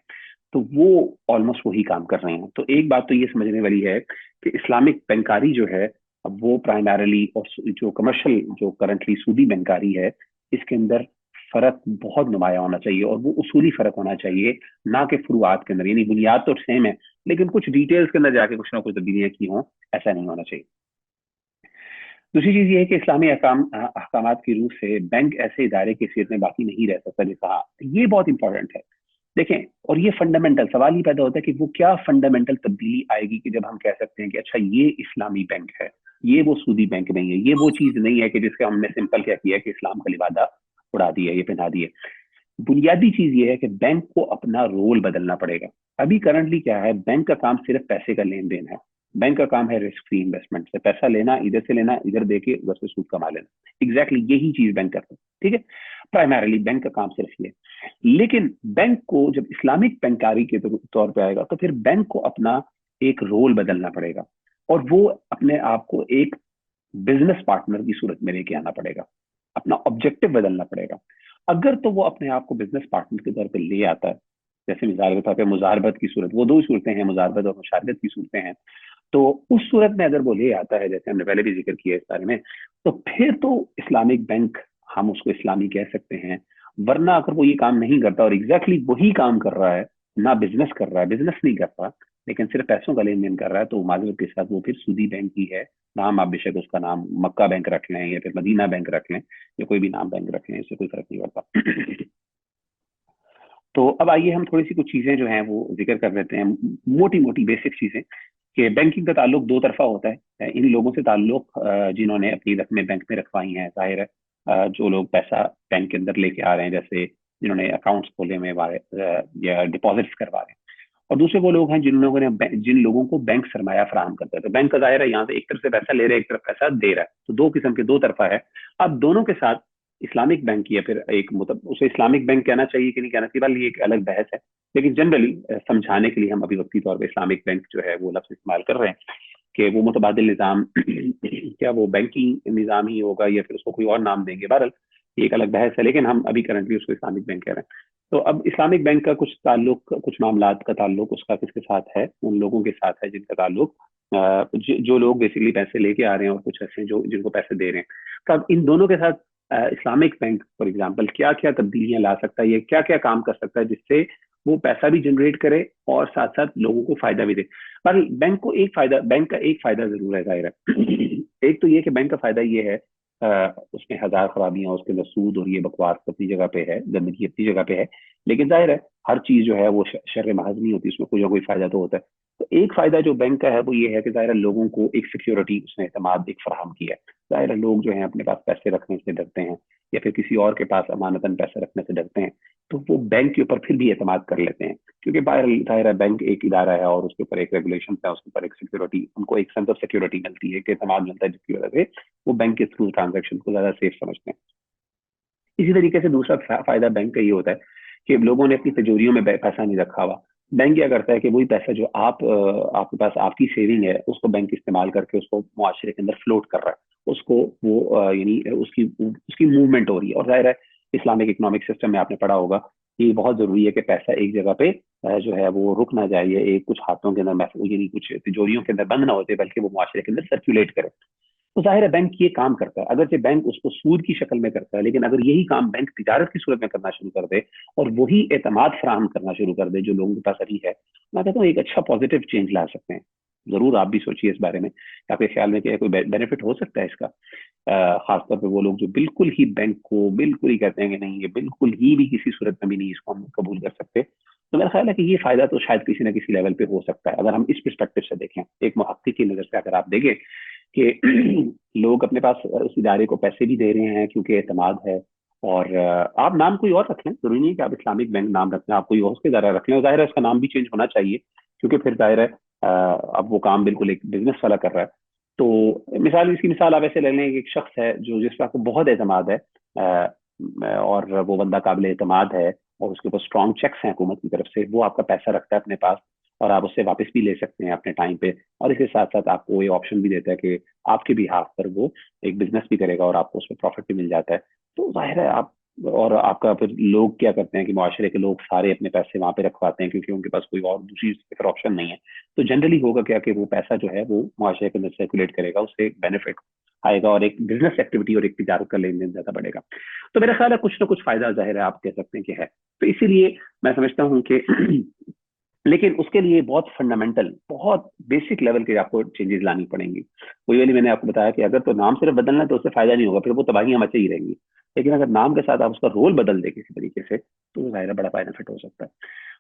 तो वो ऑलमोस्ट वही काम कर रहे हैं। तो एक बात तो ये समझने वाली है कि इस्लामिक बैंकारी जो है, अब वो प्राइमरली, और जो कमर्शियल जो करंटली सूदी बैंकारी है, इसके अंदर फर्क बहुत नुमाया होना चाहिए, और वो उसूली फर्क होना चाहिए, ना कि फुरुआत के अंदर। यानी बुनियाद तो सेम है, लेकिन कुछ डिटेल्स के अंदर जाके कुछ ना कुछ तब्दीलियां की हों, ऐसा नहीं होना चाहिए। दूसरी चीज ये है कि इस्लामी अहकामात की रूह से बैंक ऐसे इदारे की हैसियत में बाकी नहीं रह सकता, जैसा कहा, ये बहुत इंपॉर्टेंट है। देखें, और ये फंडामेंटल सवाल ही पैदा होता है कि वो क्या फंडामेंटल तब्दीली आएगी कि जब हम कह सकते हैं कि अच्छा ये इस्लामी बैंक है, ये वो सूदी बैंक नहीं है, ये वो चीज नहीं है कि जिसका हमने सिंपल क्या किया कि इस्लाम का लिबादा उड़ा दिया, ये पहना दिया। बुनियादी चीज ये है कि बैंक को अपना रोल बदलना पड़ेगा। अभी करंटली क्या है, बैंक का काम सिर्फ पैसे का लेन देन है। बैंक का काम है रिस्क फ्री इन्वेस्टमेंट, से पैसा लेना, इधर से लेना, इधर देके उधर से सूद कमा लेना। एग्जैक्टली यही चीज बैंक करता है। ठीक है, प्राइमरली बैंक का काम सिर्फ ये। लेकिन बैंक को जब इस्लामिक बैंकारी के तौर पे आएगा, तो फिर बैंक को अपना एक रोल बदलना पड़ेगा, और वो अपने आप को एक बिजनेस पार्टनर की सूरत में लेके आना पड़ेगा, अपना ऑब्जेक्टिव बदलना पड़ेगा। अगर तो वो अपने आप को बिजनेस पार्टनर के तौर पे ले आता है, जैसे मिसाल के तौर पे मुजारबत की सूरत, वो दो ही सूरतें हैं, मुजारबत और मुशारकत की सूरतें हैं। तो उस सूरत में अगर वो ले आता है, जैसे हमने पहले भी जिक्र किया इस बारे में, तो फिर तो इस्लामिक बैंक, हम उसको इस्लामी कह सकते हैं। वरना अगर वो ये काम नहीं करता और एग्जैक्टली वही काम कर रहा है, ना बिजनेस कर रहा है, बिजनेस नहीं कर रहा, लेकिन सिर्फ पैसों का लेन देन कर रहा है, तो माजरत के साथ वो फिर सूदी बैंक ही है। नाम आप बेशक उसका नाम मक्का बैंक रख लें, या फिर मदीना बैंक रख लें, या कोई भी नाम बैंक रख लें, इससे कोई फर्क नहीं पड़ता। तो अब आइए हम थोड़ी सी कुछ चीजें जो हैं वो जिक्र कर लेते हैं, मोटी मोटी बेसिक चीजें। कि बैंकिंग का ताल्लुक दो तरफा होता है। इन लोगों से ताल्लुक जिन्होंने अपनी रकमें बैंक में रखवाई हैं, जाहिर है, जो लोग पैसा बैंक के अंदर लेके आ रहे हैं, जैसे जिन्होंने अकाउंट्स खोले हुए हमारे, या डिपॉजिट्स करवा रहे हैं। और दूसरे वो लोग हैं जिन लोगों को बैंक सरमाया फराहम करता है। तो बैंक का दायरा है, यहाँ से एक तरफ से पैसा ले रहा है, एक तरफ पैसा दे रहा है, तो दो किस्म के, दो तरफा है। अब दोनों के साथ इस्लामिक बैंक, या फिर एक मतलब उसे इस्लामिक बैंक कहना चाहिए कि नहीं कहना चाहिए, वाली एक अलग बहस है। लेकिन जनरली समझाने के लिए हम अभी वक्ती तौर पर इस्लामिक बैंक जो है वो लफ्ज इस्तेमाल कर रहे हैं, कि वो मुतबादिल निज़ाम क्या वो बैंकिंग निज़ाम ही होगा, या फिर उसको कोई और नाम देंगे। बहरहाल ये एक अलग बहस है, लेकिन हम अभी करंटली उसको इस्लामिक बैंक कह रहे हैं। तो अब इस्लामिक बैंक का कुछ ताल्लुक, कुछ मामलात का ताल्लुक उसका किसके साथ है, उन लोगों के साथ है जिनका ताल्लुक जो लोग बेसिकली पैसे लेके आ रहे हैं, और कुछ ऐसे जो जिनको पैसे दे रहे हैं। तो अब इन दोनों के साथ इस्लामिक बैंक फॉर एग्जाम्पल क्या क्या तब्दीलियां ला सकता है, ये क्या क्या काम कर सकता है जिससे वो पैसा भी जनरेट करे और साथ साथ लोगों को फायदा भी दे। पर बैंक का एक फायदा जरूर है, जाहिर है। एक तो ये कि बैंक का फायदा ये है, उसमें हजार खराबियां, उसके अंदर सूद और ये बकवास अपनी जगह पे है, गंदगी अपनी जगह पे है, लेकिन जाहिर है हर चीज जो है वो शर्र महज नहीं होती, उसमें कोई ना कोई फायदा तो होता है। तो एक फायदा जो बैंक का है वो ये है कि जाहिर है लोगों को एक सिक्योरिटी, उसने एतमाद एक फराहम किया है। जाहिर है लोग जो है अपने पास पैसे रखने से डरते हैं या फिर किसी और के पास अमानतन पैसे रखने से डरते हैं, तो वो बैंक के ऊपर फिर भी एतमाद कर लेते हैं, क्योंकि जाहिर है बैंक एक इदारा है और उसके ऊपर एक रेगुलेशन है, उसके ऊपर एक सिक्योरिटी, उनको एक सेंस ऑफ सिक्योरिटी मिलती है, एक एतमाद मिलता है, जिसकी वजह से वो बैंक के थ्रू ट्रांजेक्शन को ज्यादा सेफ समझते हैं। इसी तरीके से दूसरा फायदा बैंक का ये होता है कि लोगों ने अपनी तिजोरियों में पैसा नहीं रखा हुआ। बैंक क्या करता है कि वही पैसा जो आपके पास आपकी सेविंग है, उसको बैंक इस्तेमाल करके उसको मुआशरे के अंदर फ्लोट कर रहा है, उसको वो यानी उसकी उसकी मूवमेंट हो रही है। और जाहिर है इस्लामिक इकोनॉमिक सिस्टम में आपने पढ़ा होगा कि बहुत जरूरी है कि पैसा एक जगह पे जो है वो रुक ना जाए, एक कुछ हाथों के अंदर महफूज, यानी कुछ तिजोरियों के अंदर बंद ना होते, बल्कि वो मुआशरे के अंदर सर्कुलेट करे। तो जाहिर है बैंक ये काम करता है, अगर जो बैंक उसको सूद की शक्ल में करता है, लेकिन अगर यही काम बैंक तिजारत की सूरत में करना शुरू कर दे और वही एतमाद फराहम करना शुरू कर दे जो लोगों के पास अभी है, मैं कहता हूँ एक अच्छा पॉजिटिव चेंज ला सकते हैं। जरूर आप भी सोचिए इस बारे में, आपके ख्याल में क्या कोई बेनिफिट हो सकता है इसका। खासतौर पर वो लोग जो बिल्कुल ही बैंक को बिल्कुल ही कहते हैं कि नहीं, ये बिल्कुल ही भी किसी सूरत में भी नहीं इसको हम कबूल कर सकते, तो मेरा ख्याल है कि ये फायदा तो शायद किसी ना किसी लेवल पे हो सकता है, अगर हम इस परस्पेक्टिव से देखें, एक मुहक्किक की नजर से अगर आप देखें कि लोग अपने पास उस इदारे को पैसे भी दे रहे हैं क्योंकि एतमाद है। और आप नाम कोई और रख लें, जरूरी नहीं है कि आप इस्लामिक बैंक नाम रख लें, आप कोई और उसके इदारा रख लें, जाहिर है उसका नाम भी चेंज होना चाहिए, क्योंकि फिर जाहिर है अब वो काम बिल्कुल एक बिजनेस वाला कर रहा है। तो इसकी मिसाल आप ऐसे ले लें कि एक शख्स है जो जिस पर आपको बहुत एतमाद है, और वो बंदा काबिल एतमाद है और उसके ऊपर स्ट्रॉन्ग चेक्स हैं हुकूमत की तरफ से, वो आपका पैसा रखता है अपने पास और आप उससे वापस भी ले सकते हैं अपने टाइम पे। और इसके साथ साथ आपको ये ऑप्शन भी देता है कि आपके भी हाथ पर वो एक बिजनेस भी करेगा और आपको उसमें प्रॉफिट भी मिल जाता है। तो जाहिर है आप और आपका फिर लोग क्या करते हैं कि मुआशरे के लोग सारे अपने पैसे वहां पे रखवाते हैं, क्योंकि उनके पास कोई और दूसरी फिर ऑप्शन नहीं है। तो जनरली होगा क्या कि वो पैसा जो है वो मुआशरे के अंदर सर्कुलेट करेगा, उससे एक बेनिफिट आएगा और एक बिजनेस एक्टिविटी और एक तिजारत का लेन देन ज्यादा बढ़ेगा। तो मेरा ख्याल है कुछ ना कुछ फायदा जाहिर है आप कह सकते हैं कि है। तो इसीलिए मैं समझता हूँ कि लेकिन उसके लिए बहुत फंडामेंटल, बहुत बेसिक लेवल के आपको चेंजेस लानी पड़ेंगी। वही वाली मैंने आपको बताया कि अगर तो नाम सिर्फ बदलना है तो उससे फायदा नहीं होगा, फिर वो तबाहियां मचे ही रहेंगी। लेकिन अगर नाम के साथ आप उसका रोल बदल दे किसी तरीके से, तो जाहिर है बड़ा बेनिफिट हो सकता है।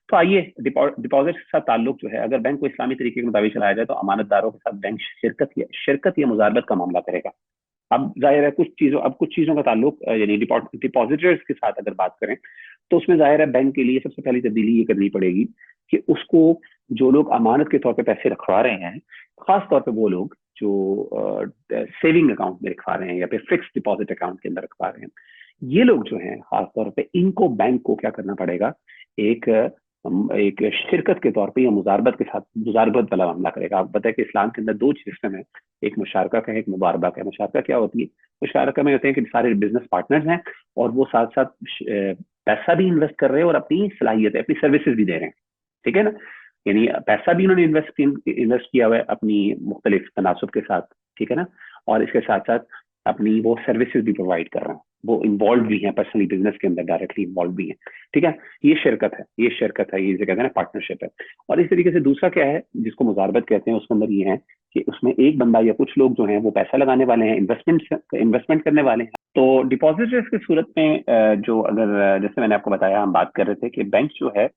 तो आइए, डिपॉजिट के साथ ताल्लुक जो है, अगर बैंक को इस्लामी तरीके के मुताबिक चलाया जाए तो अमानतदारों के साथ बैंक शिरकत या मुजारबत का मामला करेगा। अब जाहिर है कुछ चीजों का ताल्लुक यानी डिपॉजिटर्स के साथ अगर बात करें, तो उसमें जाहिर है बैंक के लिए सबसे पहली तब्दीली ये करनी पड़ेगी कि उसको जो लोग अमानत के तौर पे पैसे रखवा रहे हैं, खास तौर पे वो लोग जो सेविंग अकाउंट में रखवा रहे हैं या फिर फिक्स डिपॉजिट अकाउंट के अंदर रखवा रहे हैं, ये लोग जो हैं खास तौर पे इनको बैंक को क्या करना पड़ेगा, एक एक शिरकत के तौर पे या मुजारबत वाला मामला करेगा। आप बताएं कि इस्लाम के अंदर दो सिस्टम है, एक मुशारका का है, एक मुबारबा का है। मुशारका क्या होती है? मुशारका में होते हैं कि सारे बिजनेस पार्टनर्स हैं और वो साथ साथ पैसा भी इन्वेस्ट कर रहे हैं और अपनी सलाहियत अपनी सर्विसेज भी दे रहे हैं, ठीक है ना। यानी पैसा भी उन्होंने इन्वेस्ट किया हुआ है अपनी मुख्तलिफ तनासब के साथ, ठीक है ना, और इसके साथ साथ अपनी वो सर्विसेज भी प्रोवाइड कर रहे हैं, वो इन्वॉल्व भी हैं पर्सनली बिजनेस के अंदर, डायरेक्टली इन्वॉल्व भी हैं, ठीक है। ये शिरकत है, ये जिसे कहते हैं ना पार्टनरशिप है। और इस तरीके से दूसरा क्या है जिसको मुजारबत कहते हैं, उसके अंदर ये है कि उसमें एक बंदा या कुछ लोग जो हैं वो पैसा लगाने वाले हैं, इन्वेस्टमेंट करने वाले हैं। तो डिपॉजिटर्स की सूरत में जो अगर जैसे मैंने आपको बताया, हम बात कर रहे थे कि बैंक जो है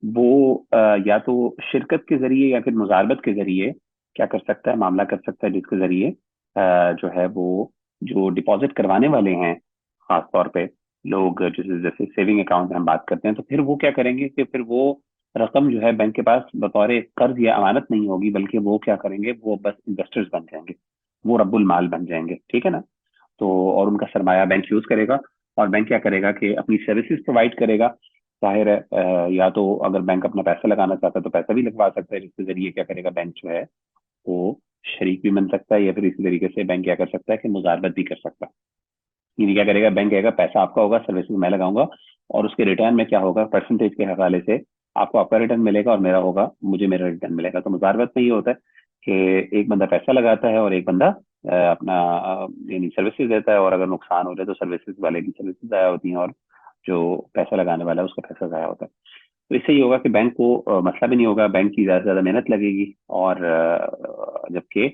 वो या तो शिरकत के जरिए या फिर मुजारबत के जरिए क्या कर सकता है, मामला कर सकता है, जिसके जरिए जो है वो जो डिपॉजिट करवाने वाले हैं, खास तौर पे लोग जैसे जैसे सेविंग अकाउंट में हम बात करते हैं, तो फिर वो क्या करेंगे कि फिर वो रकम जो है बैंक के पास बतौर कर्ज या अमानत नहीं होगी, बल्कि वो क्या करेंगे, वो बस इन्वेस्टर्स बन जाएंगे, वो रब्बुल माल बन जाएंगे, ठीक है ना। तो और उनका सरमाया बैंक यूज करेगा, और बैंक क्या करेगा कि अपनी सर्विसेज प्रोवाइड करेगा। जाहिर है या तो अगर बैंक अपना पैसा लगाना चाहता है तो पैसा भी लगवा सकता है, जिसके जरिए क्या करेगा बैंक जो है वो शरीक भी बन सकता है, या फिर इसी तरीके से बैंक क्या कर सकता है कि मुजारबत भी कर सकता है। यानी क्या करेगा, बैंक कहेगा पैसा आपका होगा, सर्विसेज मैं लगाऊंगा, और उसके रिटर्न में क्या होगा, परसेंटेज के हवाले से आपको आपका रिटर्न मिलेगा और मेरा होगा, मुझे मेरा रिटर्न मिलेगा। तो मुजारबत में ये होता है कि एक बंदा पैसा लगाता है और एक बंदा अपना यानी सर्विसेज देता है, और अगर नुकसान हो जाए तो सर्विसेज वाले की सर्विसेज ज़ाया होती हैं, और जो पैसा लगाने वाला है उसका पैसा ज़ाया होता है। तो इससे ये होगा कि बैंक को मसला भी नहीं होगा, बैंक की ज़्यादा से ज़्यादा मेहनत लगेगी, और जबकि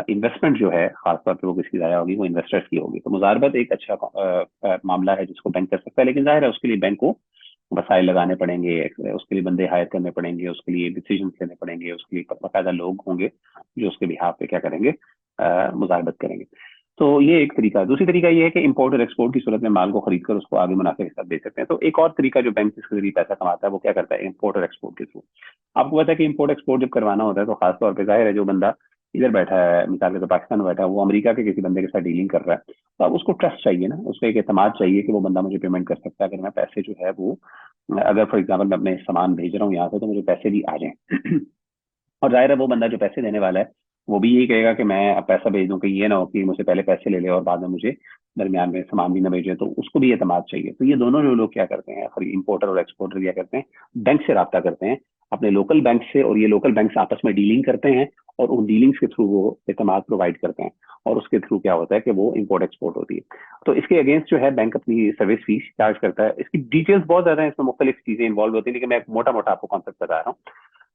इन्वेस्टमेंट जो है खासतौर पे वो किसकी ज़ाया होगी, वो इन्वेस्टर्स की होगी। तो मुजारबत एक अच्छा मामला है जिसको बैंक कर सकता है, लेकिन जाहिर है उसके लिए बैंक को वसाइल लगाने पड़ेंगे, उसके लिए बंदे हायर करने पड़ेंगे, उसके लिए डिसीजन लेने पड़ेंगे, उसके लिए बाकायदा लोग होंगे जो उसके बिहाफ पे क्या करेंगे, मुजारबत करेंगे। तो ये एक तरीका है। दूसरी तरीका ये है कि इंपोर्ट और एक्सपोर्ट की सूरत में माल को खरीद कर उसको आगे मुनाफे के साथ बेच सकते हैं। तो एक और तरीका जो बैंक इसके जरिए पैसा कमाता है वो क्या करता है, इंपोर्ट और एक्सपोर्ट के थ्रू। आपको पता है कि इंपोर्ट एक्सपोर्ट जब करवाना होता है तो खासतौर पर जाहिर है जो बंदा इधर बैठा है, मिसाल के तो पाकिस्तान में बैठा है, वो अमेरिका के किसी बंदे के साथ डीलिंग कर रहा है, तो अब उसको ट्रस्ट चाहिए ना, उसको एक एतमाद चाहिए कि वो बंदा मुझे पेमेंट कर सकता है। अगर मैं पैसे जो है वो, अगर फॉर एग्जाम्पल मैं अपने सामान भेज रहा हूँ यहाँ से, तो मुझे पैसे भी आ जाएं। और जाहिर है वो बंदा जो पैसे देने वाला है वो भी यही कहेगा कि मैं अब पैसा भेज दूं, कहीं ये ना हो कि मुझसे पहले पैसे ले ले और बाद में मुझे दरमियान में सामान भी ना भेजे, तो उसको भी एतमाद चाहिए। तो ये दोनों जो लोग क्या करते हैं, इंपोर्टर और एक्सपोर्टर क्या करते हैं, बैंक से रब्ता करते हैं, अपने लोकल बैंक से, और ये लोकल बैंक आपस में डीलिंग करते हैं, और उन डीलिंग्स के थ्रू वो एतमाद प्रोवाइड करते हैं, और उसके थ्रू क्या होता है कि वो इंपोर्ट एक्सपोर्ट होती है। तो इसके अगेंस्ट जो है बैंक अपनी सर्विस फीस चार्ज करता है। इसकी डिटेल्स बहुत ज्यादा है, इसमें मुख्तलिफ चीजें इन्वॉल्व होती है, लेकिन मैं मोटा मोटा आपको कॉन्सेप्ट बता रहा हूँ।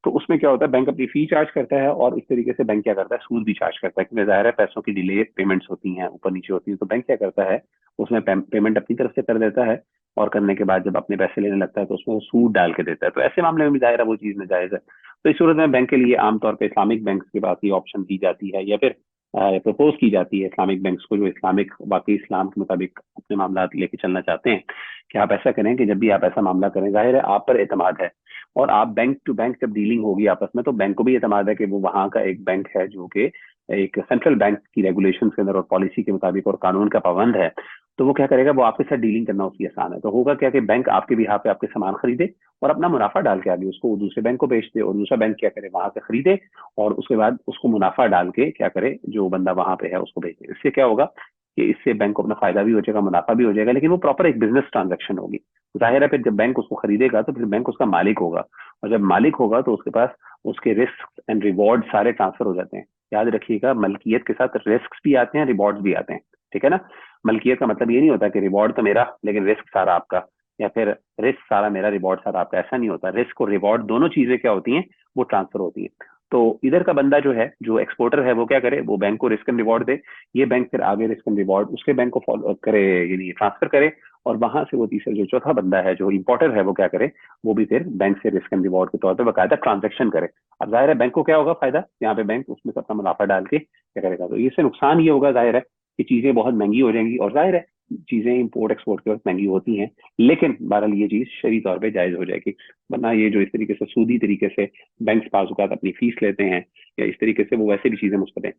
तो उसमें क्या होता है, बैंक अपनी फी चार्ज करता है, और इस तरीके से बैंक क्या करता है, सूद भी चार्ज करता है, क्योंकि जाहिर है पैसों की डिले पेमेंट्स होती हैं, ऊपर नीचे होती हैं, तो बैंक क्या करता है, उसमें पेमेंट अपनी तरफ से कर देता है, और करने के बाद जब अपने पैसे लेने लगता है तो उसमें वो सूद डाल के देता है। तो ऐसे मामले में भी जाहिर है वो चीज नाजायज है। तो इस सूरत में बैंक के लिए आमतौर पर इस्लामिक बैंक के बाद ये ऑप्शन दी जाती है, या फिर प्रपोज की जाती है इस्लामिक बैंक्स को, जो इस्लामिक बाकी इस्लाम के मुताबिक अपने मामला लेके चलना चाहते हैं, कि आप ऐसा करें कि जब भी आप ऐसा मामला करें, जाहिर है आप पर एतमाद है, और आप बैंक टू बैंक जब डीलिंग होगी आपस में, तो बैंक को भी एतमाद है कि वो वहां का एक बैंक है जो कि एक सेंट्रल बैंक की रेगुलेशन के अंदर और पॉलिसी के मुताबिक और कानून का पाबंद है। तो वो क्या करेगा, वो आपके साथ डीलिंग करना उसकी आसान है। तो होगा क्या कि बैंक आपके भी यहाँ पे आपके सामान खरीदे, और अपना मुनाफा डाल के आगे उसको दूसरे बैंक को बेच दे, और दूसरा बैंक क्या करे, वहां से खरीदे, और उसके बाद उसको मुनाफा डाल के क्या करे, जो बंदा वहां पे है उसको बेच दे। इससे क्या होगा कि इससे बैंक को अपना फायदा भी हो जाएगा, मुनाफा भी हो जाएगा, लेकिन वो प्रॉपर एक बिजनेस ट्रांजेक्शन होगी। जाहिर है फिर जब बैंक उसको खरीदेगा तो फिर बैंक उसका मालिक होगा, और जब मालिक होगा तो उसके पास उसके रिस्क एंड रिवॉर्ड सारे ट्रांसफर हो जाते हैं। याद रखिएगा, मलकियत के साथ रिस्क भी आते हैं, रिवॉर्ड्स भी आते हैं, ठीक है ना। मलकियत का मतलब ये नहीं होता कि रिवॉर्ड तो मेरा लेकिन रिस्क सारा आपका, या फिर रिस्क सारा मेरा रिवॉर्ड सारा आपका, ऐसा नहीं होता। रिस्क और रिवॉर्ड दोनों चीजें क्या होती हैं, वो ट्रांसफर होती है। तो इधर का बंदा जो है, जो एक्सपोर्टर है, वो क्या करे, वो बैंक को रिस्क एंड रिवॉर्ड दे, ये बैंक फिर आगे रिस्क एंड रिवॉर्ड उसके बैंक को फॉलो करे, यानी ट्रांसफर करे, और वहां से वो तीसरा जो चौथा बंदा है जो इंपोर्टर है वो क्या करे, वो भी फिर बैंक से रिस्क एंड रिवॉर्ड के तौर पर बाकायदा ट्रांजेक्शन करे। अब जाहिर है बैंक को क्या होगा फायदा, यहाँ पे बैंक उसमें से अपना मुनाफा डाल के क्या करेगा। तो इससे नुकसान ये होगा जाहिर है कि चीजें बहुत महंगी हो जाएंगी, और जाहिर है चीजें इंपोर्ट एक्सपोर्ट के वक्त महंगी होती हैं, लेकिन बहरहाल ये चीज शरई तौर पे जायज हो जाएगी। वरना ये जो इस तरीके से सूदी तरीके से बैंक पास अपनी फीस लेते हैं, या इस तरीके से वो वैसे भी चीजें मुझको दें।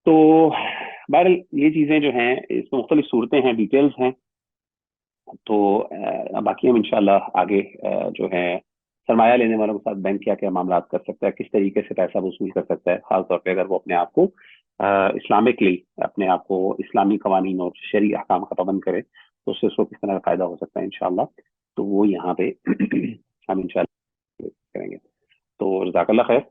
तो बहरहाल ये चीजें जो हैं इसमें मुख्तलिफ सूरतें हैं, डिटेल्स हैं। तो बाकी हम इंशाल्लाह आगे जो है सरमाया लेने वालों के साथ बैंक क्या क्या मामला कर सकता है, किस तरीके से पैसा वसूल कर सकता है, खासतौर पे अगर वो अपने आप को इस्लामिकली, अपने आप को इस्लामी कवानीन और शरी अहकाम का पाबंद करे, तो उससे उसको किस तरह का फायदा हो सकता है इंशाल्लाह। तो वो यहाँ पे हम इंशाल्लाह करेंगे। तो जज़ाकल्लाह खैर।